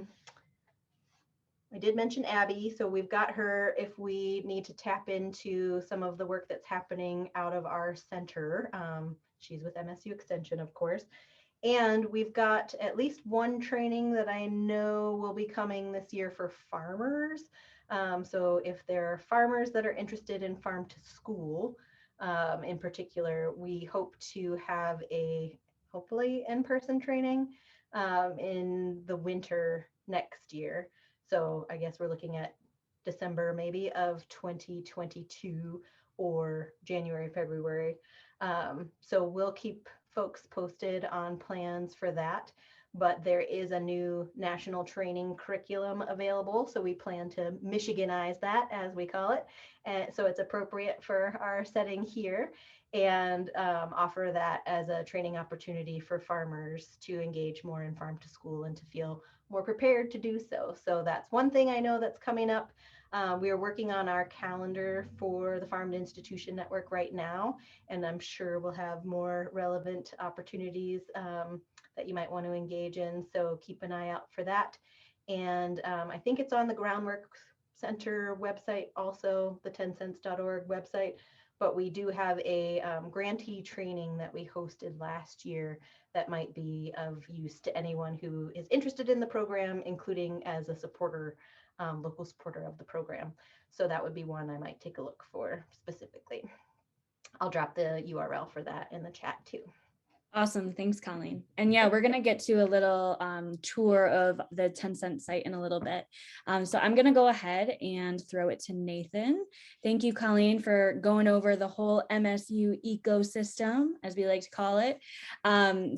did mention Abby, so we've got her if we need to tap into some of the work that's happening out of our center. She's with MSU Extension, of course. And we've got at least one training that I know will be coming this year for farmers. So if there are farmers that are interested in farm to school, in particular, we hope to have a hopefully in-person training in the winter next year. So I guess we're looking at December maybe of 2022 or January, February. So we'll keep folks posted on plans for that, but there is a new national training curriculum available. So we plan to Michiganize that, as we call it. And so it's appropriate for our setting here, and offer that as a training opportunity for farmers to engage more in farm to school and to feel more prepared to do so. So that's one thing I know that's coming up. We are working on our calendar for the Farm to Institution Network right now, and I'm sure we'll have more relevant opportunities that you might want to engage in. So keep an eye out for that. And I think it's on the Groundwork Center website, also the 10cents.org website. But we do have a grantee training that we hosted last year that might be of use to anyone who is interested in the program, including as a supporter, local supporter of the program. So that would be one I might take a look for specifically. I'll drop the URL for that in the chat too. Awesome. Thanks, Colleen. And yeah, we're going to get to a little tour of the 10 cent site in a little bit. So I'm going to go ahead and throw it to Nathan. Thank you, Colleen, for going over the whole MSU ecosystem, as we like to call it.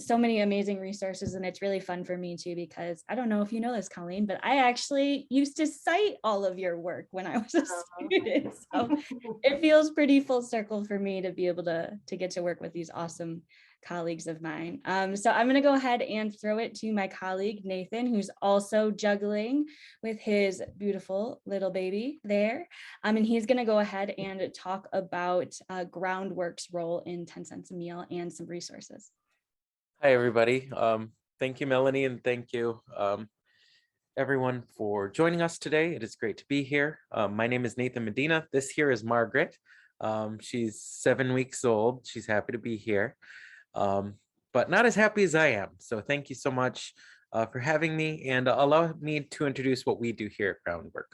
So many amazing resources, and it's really fun for me too, because I don't know if you know this, Colleen, but I actually used to cite all of your work when I was a student. So it feels pretty full circle for me to be able to get to work with these awesome colleagues of mine. So I'm going to go ahead and throw it to my colleague, Nathan, who's also juggling with his beautiful little baby there. And he's going to go ahead and talk about Groundwork's role in 10 cents a meal and some resources. Hi, everybody. Thank you, Melanie, and thank you, everyone, for joining us today. It is great to be here. My name is Nathan Medina. This here is Margaret. She's 7 weeks old. She's happy to be here. but not as happy as I am. So thank you so much for having me, and allow me to introduce what we do here at Groundwork.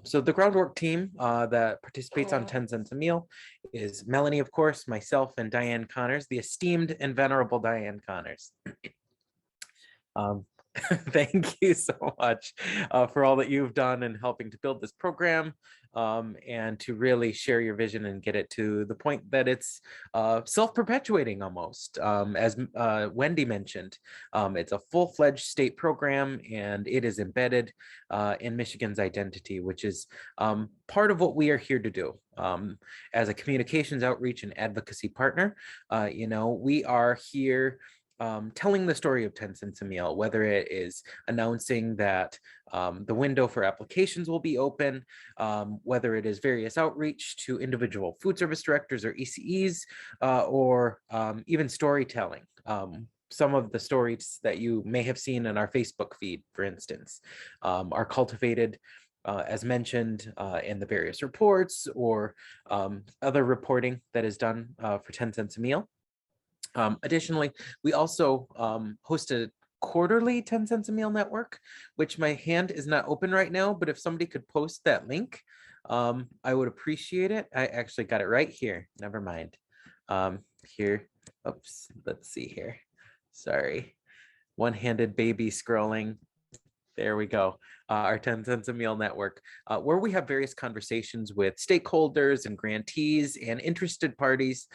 So the Groundwork team that participates on 10 cents a meal is Melanie, of course, myself, and Diane Connors, the esteemed and venerable Diane Connors. Thank you so much for all that you've done in helping to build this program, and to really share your vision and get it to the point that it's self-perpetuating almost. As Wendy mentioned, it's a full-fledged state program, and it is embedded in Michigan's identity, which is part of what we are here to do. As a communications outreach and advocacy partner, we are here telling the story of 10 cents a meal, whether it is announcing that the window for applications will be open, whether it is various outreach to individual food service directors or ECEs, or even storytelling. Some of the stories that you may have seen in our Facebook feed, for instance, are cultivated as mentioned in the various reports, or other reporting that is done for 10 cents a meal. Additionally, we also host a quarterly 10 cents a meal network, which my hand is not open right now, but if somebody could post that link, I would appreciate it. I actually got it right here. Never mind. Here, oops, let's see here. Sorry, one-handed baby scrolling. There we go. Our 10 cents a meal network, where we have various conversations with stakeholders and grantees and interested parties,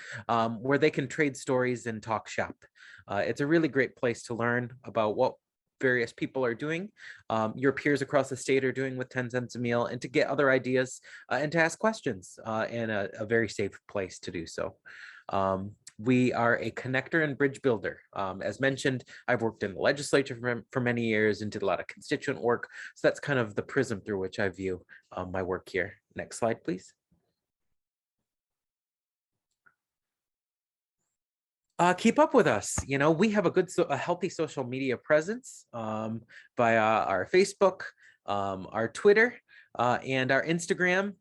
where they can trade stories and talk shop. It's a really great place to learn about what various people are doing, your peers across the state are doing with 10 cents a meal, and to get other ideas and to ask questions in a very safe place to do so. We are a connector and bridge builder. As mentioned, I've worked in the legislature for many years and did a lot of constituent work. So that's kind of the prism through which I view my work here. Next slide, please. Keep up with us. We have a healthy social media presence via our Facebook, our Twitter, and our Instagram.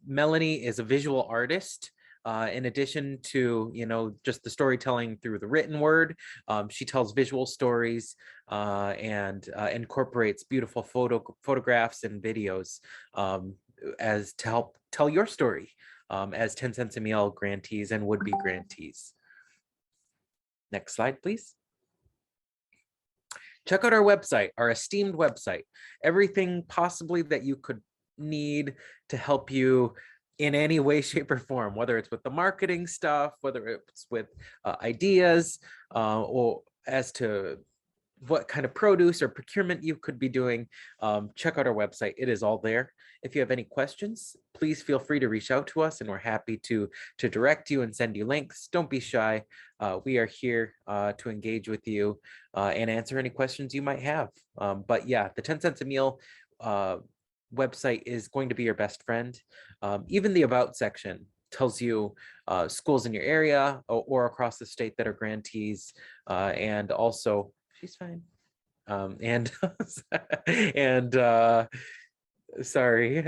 Melanie is a visual artist. In addition to, just the storytelling through the written word, she tells visual stories and incorporates beautiful photographs and videos as to help tell your story as 10 cents a meal grantees and would-be grantees. Next slide, please. Check out our website, our esteemed website. Everything possibly that you could need to help you in any way, shape, or form, whether it's with the marketing stuff, whether it's with ideas, or as to what kind of produce or procurement you could be doing, check out our website. It is all there. If you have any questions, please feel free to reach out to us, and we're happy to direct you and send you links. Don't be shy. We are here to engage with you and answer any questions you might have. But yeah, the 10 cents a meal website is going to be your best friend. Even the about section tells you schools in your area or across the state that are grantees, and also she's fine, and sorry,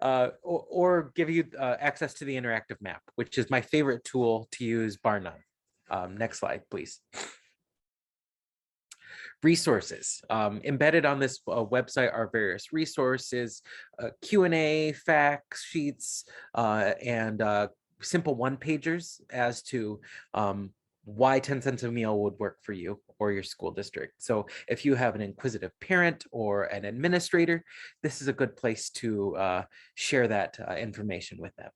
or give you access to the interactive map, which is my favorite tool to use bar none. Next slide, please. Resources. Embedded on this website are various resources, Q&A, facts sheets, and simple one-pagers as to why 10 cents a meal would work for you or your school district. So if you have an inquisitive parent or an administrator, this is a good place to share that information with them.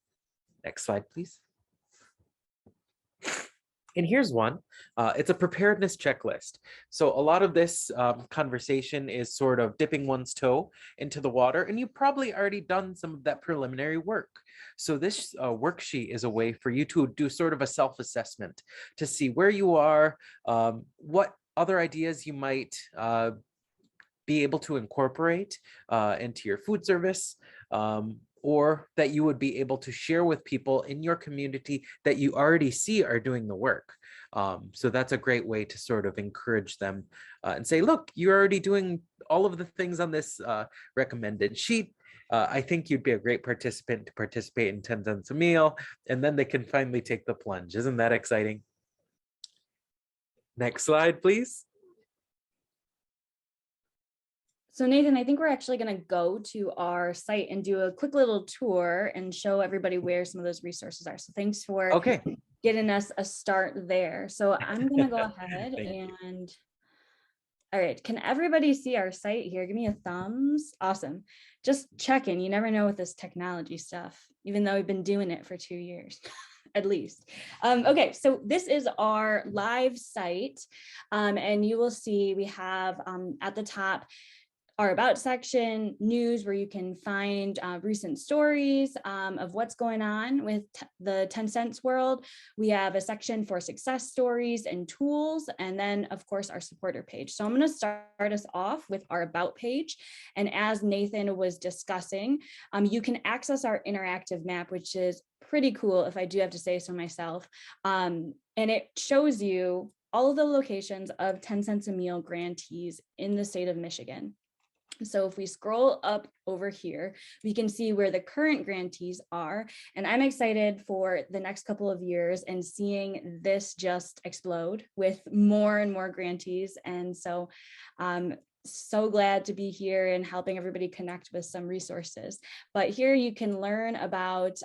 Next slide, please. And here's one. It's a preparedness checklist. So a lot of this conversation is sort of dipping one's toe into the water, and you've probably already done some of that preliminary work. So this worksheet is a way for you to do sort of a self-assessment to see where you are, what other ideas you might be able to incorporate into your food service, or that you would be able to share with people in your community that you already see are doing the work. So that's a great way to sort of encourage them and say, look, you're already doing all of the things on this recommended sheet. I think you'd be a great participant to participate in 10 cents a meal, and then they can finally take the plunge. Isn't that exciting? Next slide, please. So Nathan, I think we're actually going to go to our site and do a quick little tour and show everybody where some of those resources are. So thanks for Okay. getting us a start there. So I'm going to go ahead Thank you. and, all right, can everybody see our site here? Give me a thumbs. Awesome. Just checking. You never know with this technology stuff, even though we've been doing it for 2 years. At least. Okay, so this is our live site, and you will see we have at the top our about section, news, where you can find recent stories of what's going on with the 10 cents world. We have a section for success stories and tools, and then of course our supporter page. So I'm going to start us off with our about page. And as Nathan was discussing, you can access our interactive map, which is pretty cool, if I do have to say so myself. And it shows you all of the locations of 10 cents a meal grantees in the state of Michigan. So if we scroll up over here, we can see where the current grantees are. And I'm excited for the next couple of years and seeing this just explode with more and more grantees. And so so glad to be here and helping everybody connect with some resources. But here you can learn about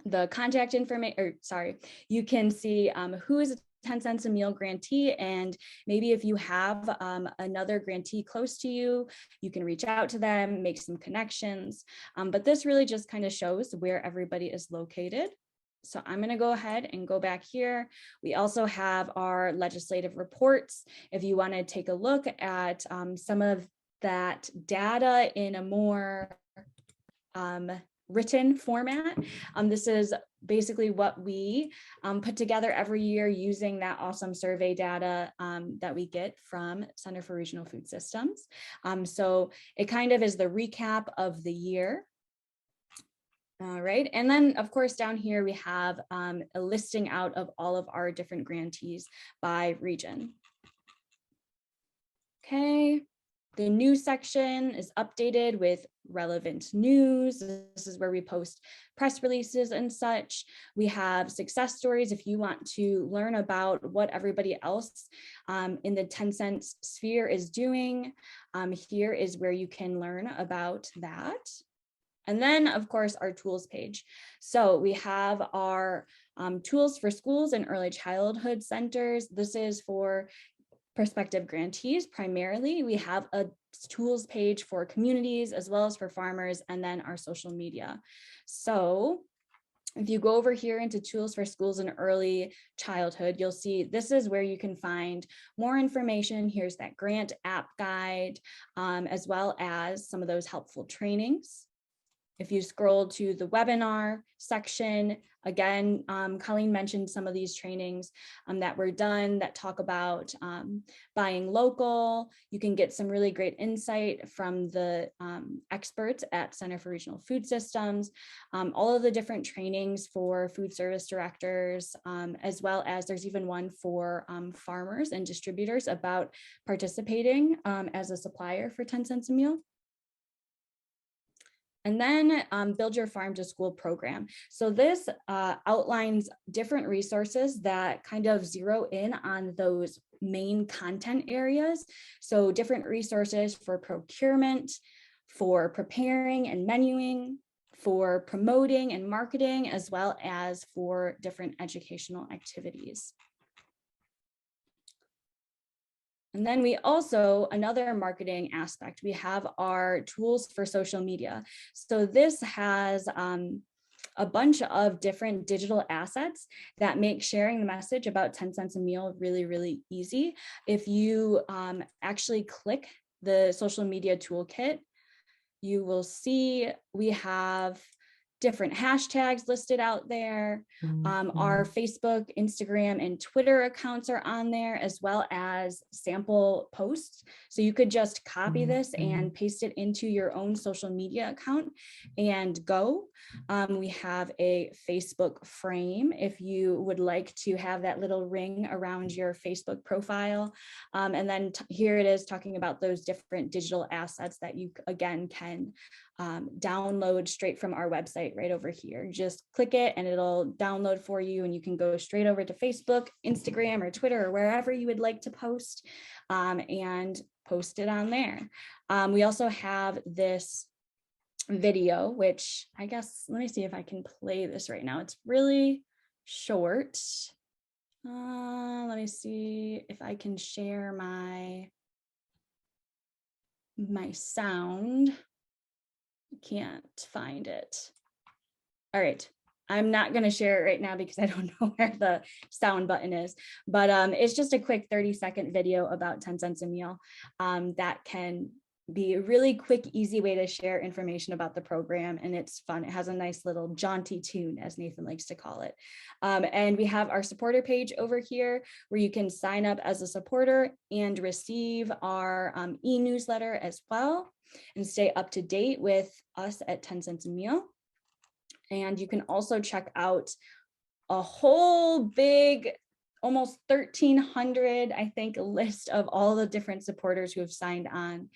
the contact information, or sorry, you can see who is 10 cents a meal grantee, and maybe if you have another grantee close to you, you can reach out to them, make some connections. But this really just kind of shows where everybody is located. So I'm going to go ahead and go back here. We also have our legislative reports. If you want to take a look at some of that data in a more written format. This is basically what we put together every year using that awesome survey data that we get from Center for Regional Food Systems. So it kind of is the recap of the year. All right, and then of course down here we have a listing out of all of our different grantees by region. Okay. The news section is updated with relevant news. This is where we post press releases and such. We have success stories if you want to learn about what everybody else in the 10 cents sphere is doing. Here is where you can learn about that. And then, of course, our tools page. So we have our tools for schools and early childhood centers. This is for prospective grantees primarily. We have a tools page for communities as well as for farmers, and then our social media. So if you go over here into tools for schools and early childhood, you'll see this is where you can find more information. Here's that grant app guide, as well as some of those helpful trainings. If you scroll to the webinar section, again, Colleen mentioned some of these trainings that were done that talk about buying local. You can get some really great insight from the experts at Center for Regional Food Systems, all of the different trainings for food service directors, as well as there's even one for farmers and distributors about participating as a supplier for 10 cents a meal. And then build your farm to school program. So this outlines different resources that kind of zero in on those main content areas. So different resources for procurement, for preparing and menuing, for promoting and marketing, as well as for different educational activities. And then we also, another marketing aspect, we have our tools for social media. So this has a bunch of different digital assets that make sharing the message about 10 cents a meal really, really easy. If you actually click the social media toolkit, you will see we have different hashtags listed out there. Our Facebook, Instagram, and Twitter accounts are on there, as well as sample posts. So you could just copy this and paste it into your own social media account and go. We have a Facebook frame if you would like to have that little ring around your Facebook profile. And then here it is talking about those different digital assets that you, again, can download straight from our website right over here. Just click it and it'll download for you, and you can go straight over to Facebook, Instagram, or Twitter, or wherever you would like to post, and post it on there. We also have this video, which I guess, let me see if I can play this right now. It's really short. Let me see if I can share my sound. Can't find it. All right, I'm not going to share it right now because I don't know where the sound button is, but it's just a quick 30-second video about 10 cents a meal that can be a really quick, easy way to share information about the program. And it's fun. It has a nice little jaunty tune, as Nathan likes to call it. And we have our supporter page over here where you can sign up as a supporter and receive our e-newsletter as well, and stay up to date with us at 10 cents a meal. And you can also check out a whole big, almost 1,300, I think, list of all the different supporters who have signed on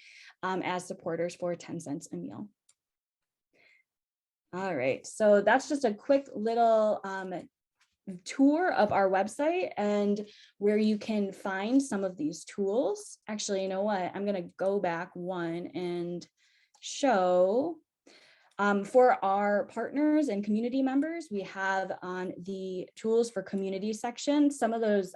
as supporters for 10 cents a meal. All right, so that's just a quick little tour of our website and where you can find some of these tools. Actually, you know what? I'm going to go back one and show. For our partners and community members, we have on the tools for community section some of those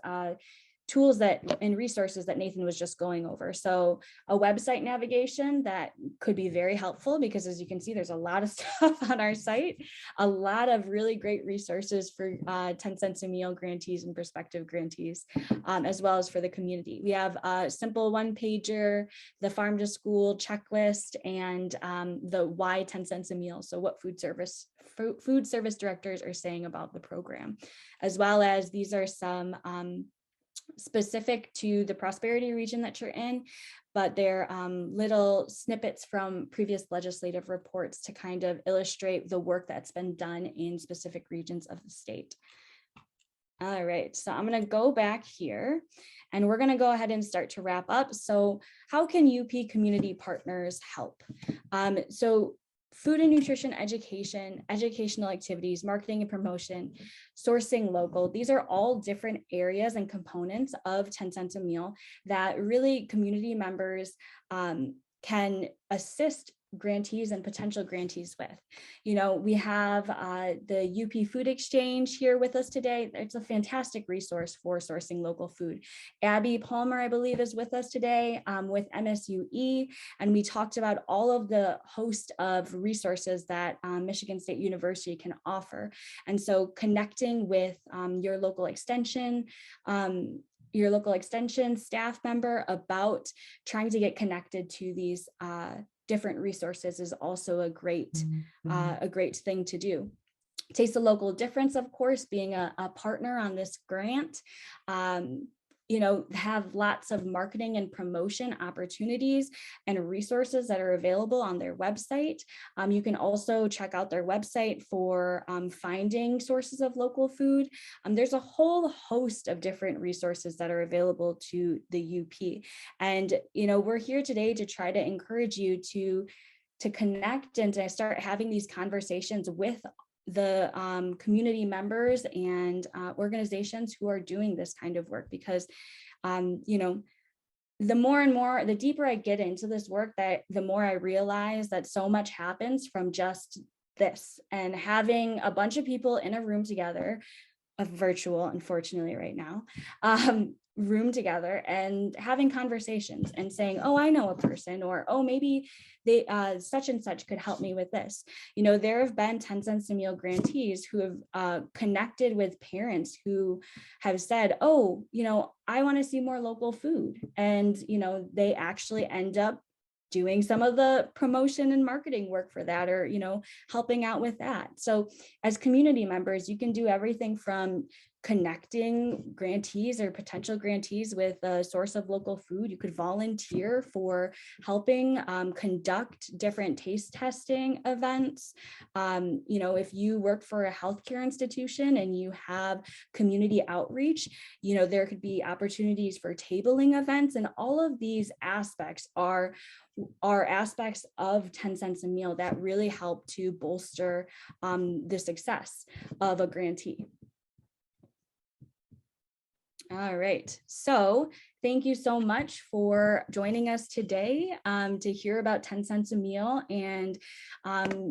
tools and resources that Nathan was just going over. So a website navigation that could be very helpful, because as you can see, there's a lot of stuff on our site, a lot of really great resources for 10 cents a meal grantees and prospective grantees, as well as for the community. We have a simple one-pager, the farm to school checklist, and the why 10 cents a meal. So what food service directors are saying about the program, as well as these are some specific to the prosperity region that you're in, but they're little snippets from previous legislative reports to kind of illustrate the work that's been done in specific regions of the state. All right, so I'm going to go back here and we're going to go ahead and start to wrap up. So how can UP community partners help? So food and nutrition education, educational activities, marketing and promotion, sourcing local. These are all different areas and components of 10 cents a meal that really community members can assist grantees and potential grantees with. You know, we have the UP Food Exchange here with us today. It's a fantastic resource for sourcing local food. Abby Palmer, I believe, is with us today with MSUE, and we talked about all of the host of resources that Michigan State University can offer. And so connecting with your local extension staff member about trying to get connected to these different resources is also a great thing to do. Taste the local difference, of course, being a partner on this grant. You know, have lots of marketing and promotion opportunities and resources that are available on their website. You can also check out their website for finding sources of local food. There's a whole host of different resources that are available to the UP. And, you know, we're here today to try to encourage you to connect and to start having these conversations with the community members and organizations who are doing this kind of work, because you know, the deeper I get into this work, the more I realize that so much happens from just this, and having a bunch of people in a room together, virtual, unfortunately right now, room together and having conversations and saying, oh, I know a person, or oh, maybe they such and such could help me with this. You know, there have been 10 cents a meal grantees who have connected with parents who have said, oh, you know, I want to see more local food. And, you know, they actually end up doing some of the promotion and marketing work for that, or, you know, helping out with that. So as community members, you can do everything from connecting grantees or potential grantees with a source of local food. You could volunteer for helping conduct different taste testing events. You know, if you work for a healthcare institution and you have community outreach, you know, there could be opportunities for tabling events, and all of these aspects are aspects of 10 cents a meal that really help to bolster the success of a grantee. All right, so thank you so much for joining us today to hear about 10 cents a meal and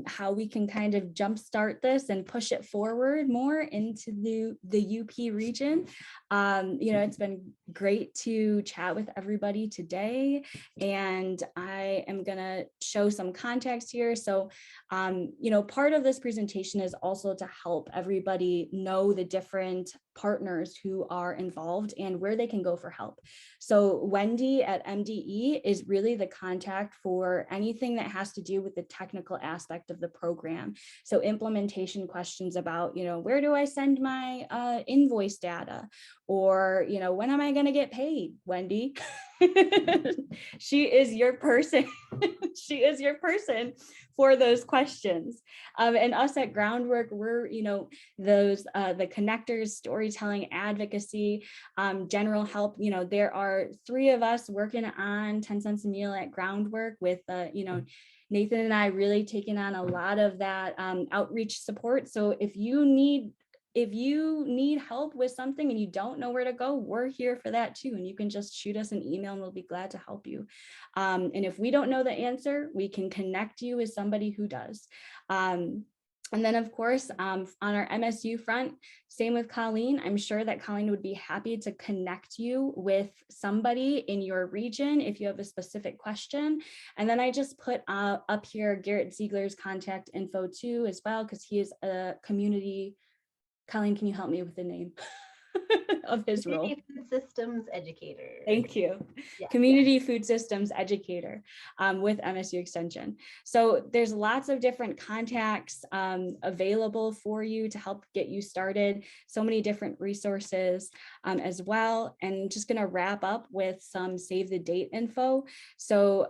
how we can kind of jumpstart this and push it forward more into the UP region. You know, it's been great to chat with everybody today, and I am gonna show some context here. So, you know, part of this presentation is also to help everybody know the different partners who are involved and where they can go for help. So Wendy at MDE is really the contact for anything that has to do with the technical aspect of the program. So implementation questions about, you know, where do I send my invoice data? Or, you know, when am I going to get paid, Wendy? She is your person. She is your person for those questions. And us at Groundwork, we're, you know, those the connectors, storytelling, advocacy, general help. You know, there are 3 of us working on 10 cents a meal at Groundwork with, you know, Nathan and I really taking on a lot of that outreach support. So if you need help with something and you don't know where to go, we're here for that too. And you can just shoot us an email and we'll be glad to help you. And if we don't know the answer, we can connect you with somebody who does. And then, of course, on our MSU front, same with Colleen. I'm sure that Colleen would be happy to connect you with somebody in your region if you have a specific question. And then I just put up here Garrett Ziegler's contact info too as well, because he is a community. Colleen, can you help me with the name of his role? Community Food Systems Educator. Thank you. Yeah. Community Food Systems Educator with MSU Extension. So there's lots of different contacts available for you to help get you started. So many different resources as well. And just going to wrap up with some save the date info. So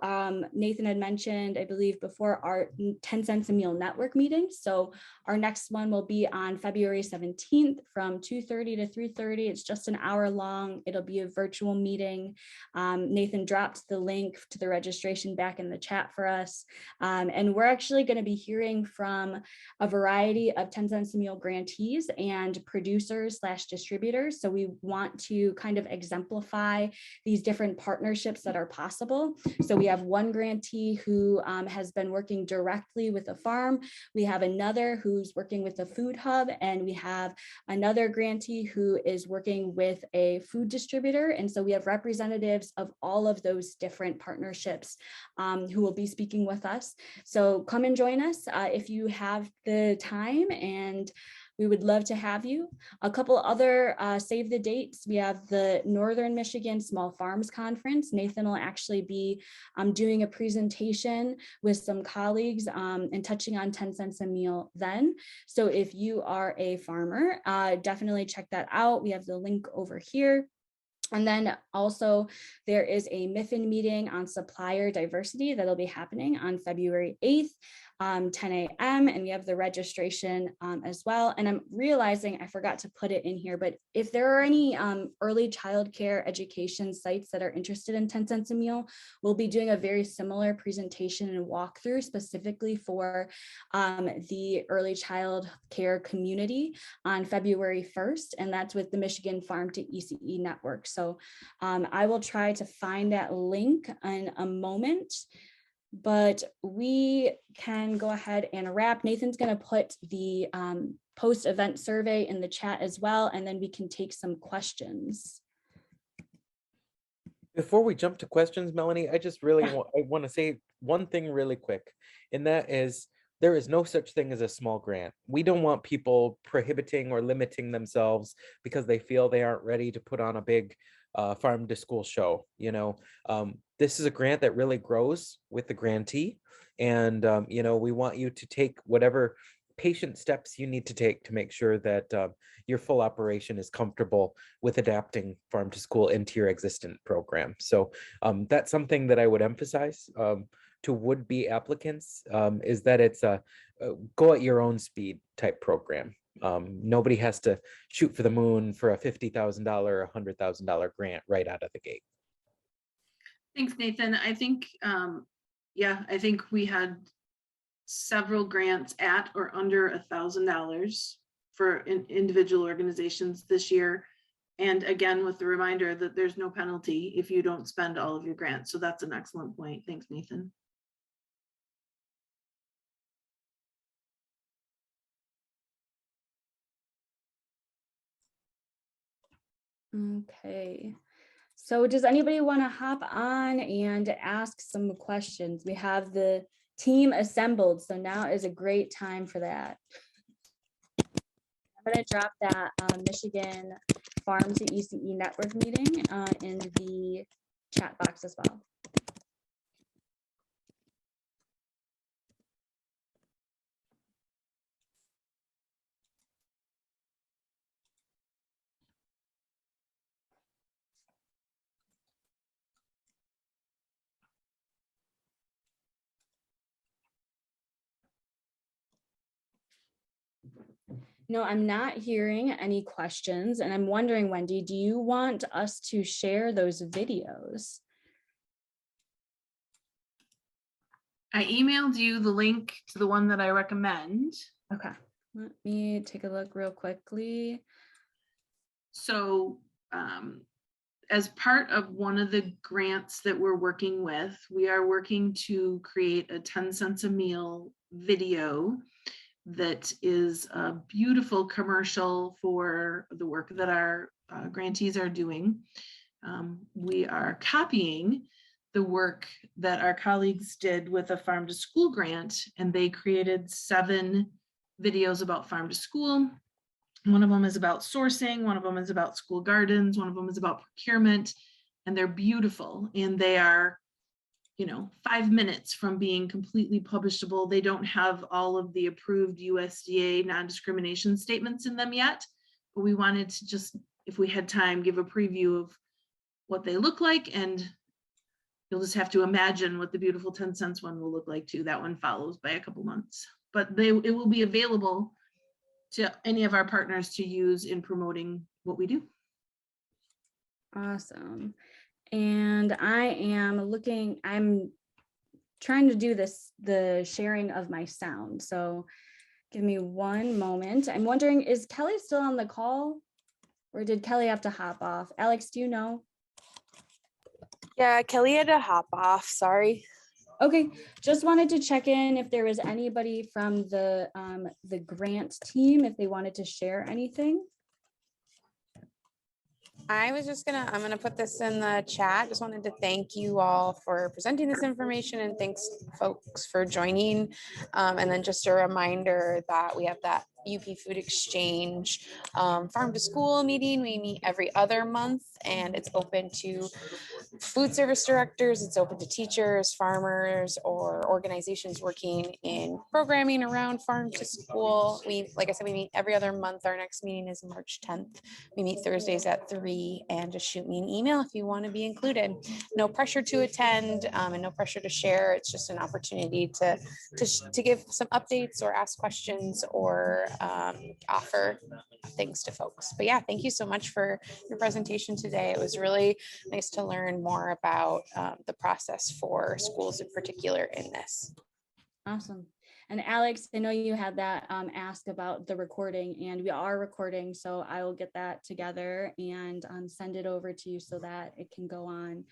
Nathan had mentioned, I believe before, our 10 cents a meal network meeting. So our next one will be on February 17th from 2:30 to 3:30. It's just an hour long. It'll be a virtual meeting. Nathan dropped the link to the registration back in the chat for us. And we're actually going to be hearing from a variety of 10 cents a meal grantees and producers / distributors. So we want to kind of exemplify these different partnerships that are possible. So we have one grantee who has been working directly with a farm. We have another who's working with a food hub, and we have another grantee who is working with a food distributor. And so we have representatives of all of those different partnerships who will be speaking with us. So come and join us if you have the time, and we would love to have you. A couple other save the dates. We have the Northern Michigan Small Farms Conference. Nathan will actually be doing a presentation with some colleagues and touching on 10 cents a meal then. So if you are a farmer, definitely check that out. We have the link over here. And then also there is a MIFIN meeting on supplier diversity that'll be happening on February 8th. 10 a.m. and we have the registration as well. And I'm realizing I forgot to put it in here, but if there are any early childcare education sites that are interested in 10 cents a meal, we'll be doing a very similar presentation and walkthrough specifically for the early child care community on February 1st, and that's with the Michigan Farm to ECE network. So I will try to find that link in a moment, but we can go ahead and wrap. Nathan's going to put the post-event survey in the chat as well, and then we can take some questions. Before we jump to questions, Melanie, I just really want to say one thing really quick, and that is there is no such thing as a small grant. We don't want people prohibiting or limiting themselves because they feel they aren't ready to put on a big farm to school show. You know, this is a grant that really grows with the grantee, and you know, we want you to take whatever patient steps you need to take to make sure that your full operation is comfortable with adapting farm to school into your existing program. So that's something that I would emphasize to would-be applicants, is that it's a go at your own speed type program. Nobody has to shoot for the moon for a $50,000 or $100,000 grant right out of the gate. Thanks, Nathan. I think, I think we had several grants at or under $1,000 for individual organizations this year. And again, with the reminder that there's no penalty if you don't spend all of your grants. So that's an excellent point. Thanks, Nathan. Okay. So does anybody want to hop on and ask some questions? We have the team assembled, so now is a great time for that. I'm going to drop that Michigan Farm to ECE network meeting in the chat box as well. No, I'm not hearing any questions, and I'm wondering, Wendy, do you want us to share those videos? I emailed you the link to the one that I recommend. Okay, let me take a look real quickly. So as part of one of the grants that we're working with, we are working to create a 10 cents a meal video that is a beautiful commercial for the work that our grantees are doing. We are copying the work that our colleagues did with a farm to school grant, and they created 7 videos about farm to school. One of them is about sourcing, one of them is about school gardens, one of them is about procurement, and they're beautiful, and they are 5 minutes from being completely publishable. They don't have all of the approved USDA non-discrimination statements in them yet, but we wanted to just, if we had time, give a preview of what they look like, and you'll just have to imagine what the beautiful 10 cents one will look like too. That one follows by a couple months, but it will be available to any of our partners to use in promoting what we do. Awesome. And I'm trying to do the sharing of my sound. So give me one moment. I'm wondering, is Kelly still on the call or did Kelly have to hop off? Alex, do you know? Yeah, Kelly had to hop off, sorry. Okay, just wanted to check in if there was anybody from the grant team, if they wanted to share anything. I'm gonna put this in the chat. Just wanted to thank you all for presenting this information, and thanks folks for joining. And then just a reminder that we have that UP Food Exchange farm to school meeting. We meet every other month, and it's open to food service directors, it's open to teachers, farmers, or organizations working in programming around farm to school. Like I said, we meet every other month. Our next meeting is March 10th. We meet Thursdays at 3, and just shoot me an email if you want to be included. No pressure to attend and no pressure to share. It's just an opportunity to give some updates or ask questions or offer things to folks. But yeah, thank you so much for your presentation today. It was really nice to learn more about the process for schools in particular in this. Awesome. And Alex, I know you had that ask about the recording, and we are recording, so I will get that together and send it over to you so that it can go on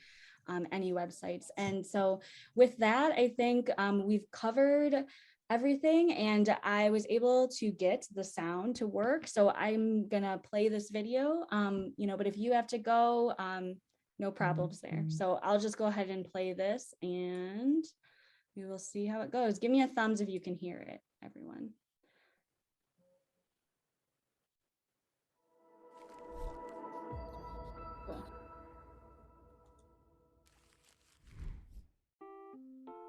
any websites. And so with that, I think we've covered everything, and I was able to get the sound to work. So I'm gonna play this video, but if you have to go, no problems there. So I'll just go ahead and play this, and we will see how it goes. Give me a thumbs if you can hear it, everyone. Cool.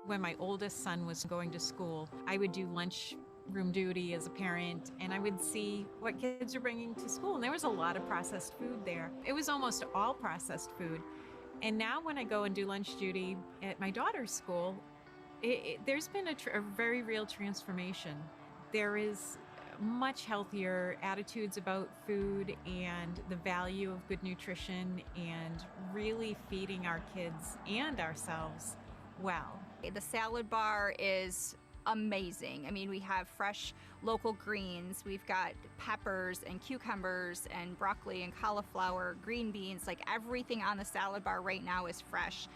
When my oldest son was going to school, I would do lunch room duty as a parent, and I would see what kids are bringing to school, and there was a lot of processed food there. It was almost all processed food. And now when I go and do lunch duty at my daughter's school, there's been a very real transformation. There is much healthier attitudes about food and the value of good nutrition and really feeding our kids and ourselves well. The salad bar is amazing. I mean, we have fresh local greens. We've got peppers and cucumbers and broccoli and cauliflower, green beans, like everything on the salad bar right now is fresh.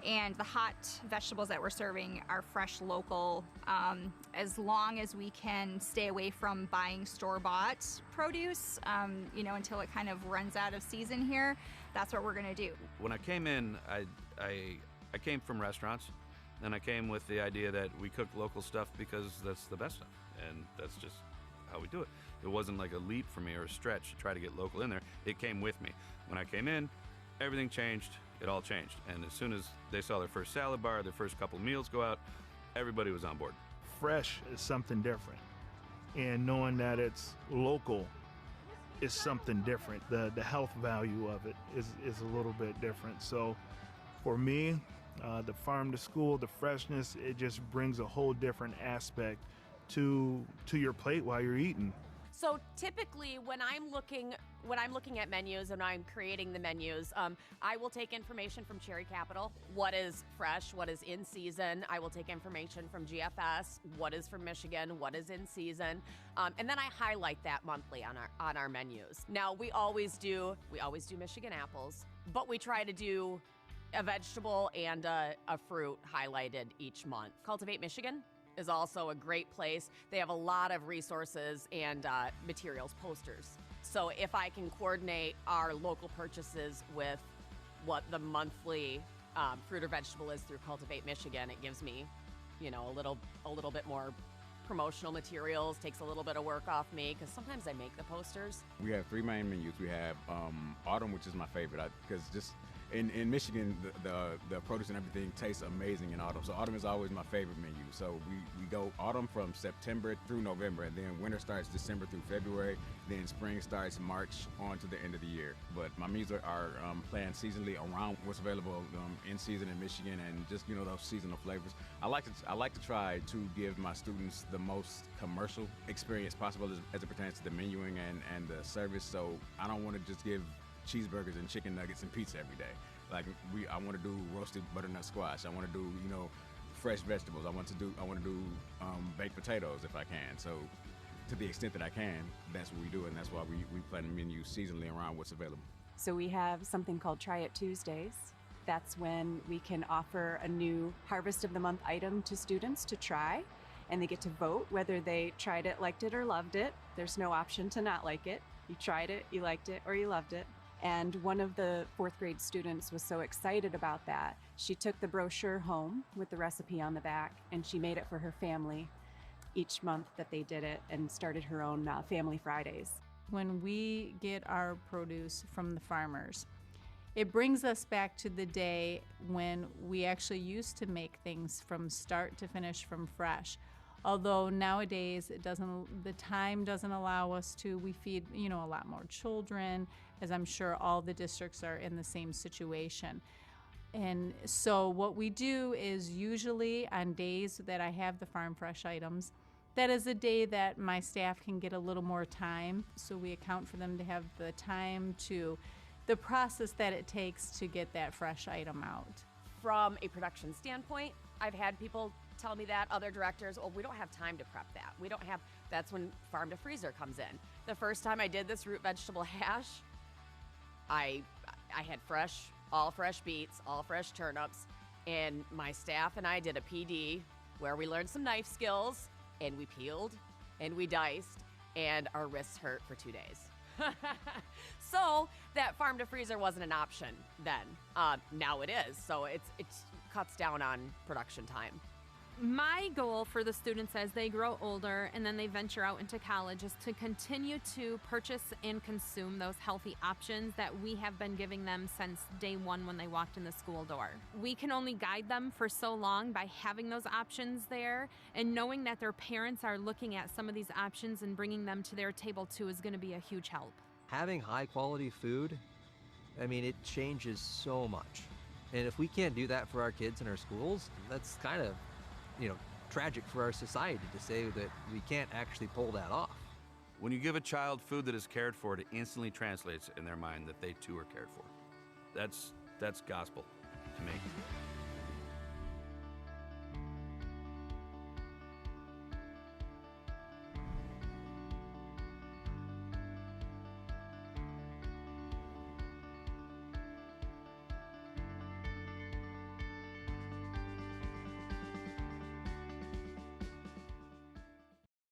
And the hot vegetables that we're serving are fresh, local, as long as we can stay away from buying store-bought produce, until it kind of runs out of season here. That's what we're gonna do. When I came in, I came from restaurants, and I came with the idea that we cook local stuff because that's the best stuff, and that's just how we do it. It wasn't like a leap for me or a stretch to try to get local in there. It came with me. When I came in, everything changed. It all changed. And as soon as they saw their first salad bar, their first couple meals go out, everybody was on board. Fresh is something different. And knowing that it's local is something different. The health value of it is a little bit different. So for me, the farm to school, the freshness, it just brings a whole different aspect to your plate while you're eating. So typically when I'm looking at menus and I'm creating the menus, I will take information from Cherry Capital, what is fresh, what is in season. I will take information from GFS, what is from Michigan, what is in season, and then I highlight that monthly on our menus. Now we always do Michigan apples, but we try to do a vegetable and a fruit highlighted each month. Cultivate Michigan is also a great place. They have a lot of resources and materials, posters. So if I can coordinate our local purchases with what the monthly fruit or vegetable is through Cultivate Michigan, it gives me, a little bit more promotional materials, takes a little bit of work off me because sometimes I make the posters. We have 3 main menus. We have autumn, which is my favorite because just in Michigan, the produce and everything tastes amazing in autumn. So autumn is always my favorite menu. So we go autumn from September through November, and then winter starts December through February. Then spring starts March on to the end of the year. But my menus are planned seasonally around what's available in season in Michigan, and just those seasonal flavors. I like to try to give my students the most commercial experience possible as it pertains to the menuing and the service. So I don't want to just give cheeseburgers and chicken nuggets and pizza every day. Like I want to do roasted butternut squash. I want to do fresh vegetables. I want to do baked potatoes if I can. So to the extent that I can, that's what we do, and that's why we plan the menu seasonally around what's available. So we have something called Try It Tuesdays. That's when we can offer a new Harvest of the Month item to students to try, and they get to vote whether they tried it, liked it, or loved it. There's no option to not like it. You tried it, you liked it, or you loved it. And one of the 4th grade students was so excited about that. She took the brochure home with the recipe on the back, and she made it for her family each month that they did it, and started her own Family Fridays. When we get our produce from the farmers, it brings us back to the day when we actually used to make things from start to finish from fresh. Although nowadays the time doesn't allow us to. We feed, a lot more children, as I'm sure all the districts are in the same situation. And so what we do is usually on days that I have the farm fresh items, that is a day that my staff can get a little more time. So we account for them to have the time to the process that it takes to get that fresh item out. From a production standpoint, I've had people tell me that, other directors, we don't have time to prep that. That's when farm to freezer comes in. The first time I did this root vegetable hash, I had all fresh beets, all fresh turnips, and my staff and I did a PD where we learned some knife skills, and we peeled and we diced, and our wrists hurt for 2 days. So that farm to freezer wasn't an option then. Now it is, so it cuts down on production time. My goal for the students as they grow older and then they venture out into college is to continue to purchase and consume those healthy options that we have been giving them since day one when they walked in the school door. We can only guide them for so long by having those options there, and knowing that their parents are looking at some of these options and bringing them to their table too is going to be a huge help. Having high quality food, I mean, it changes so much. And if we can't do that for our kids in our schools, that's kind of, tragic for our society to say that we can't actually pull that off. When you give a child food that is cared for, it instantly translates in their mind that they too are cared for. That's gospel to me.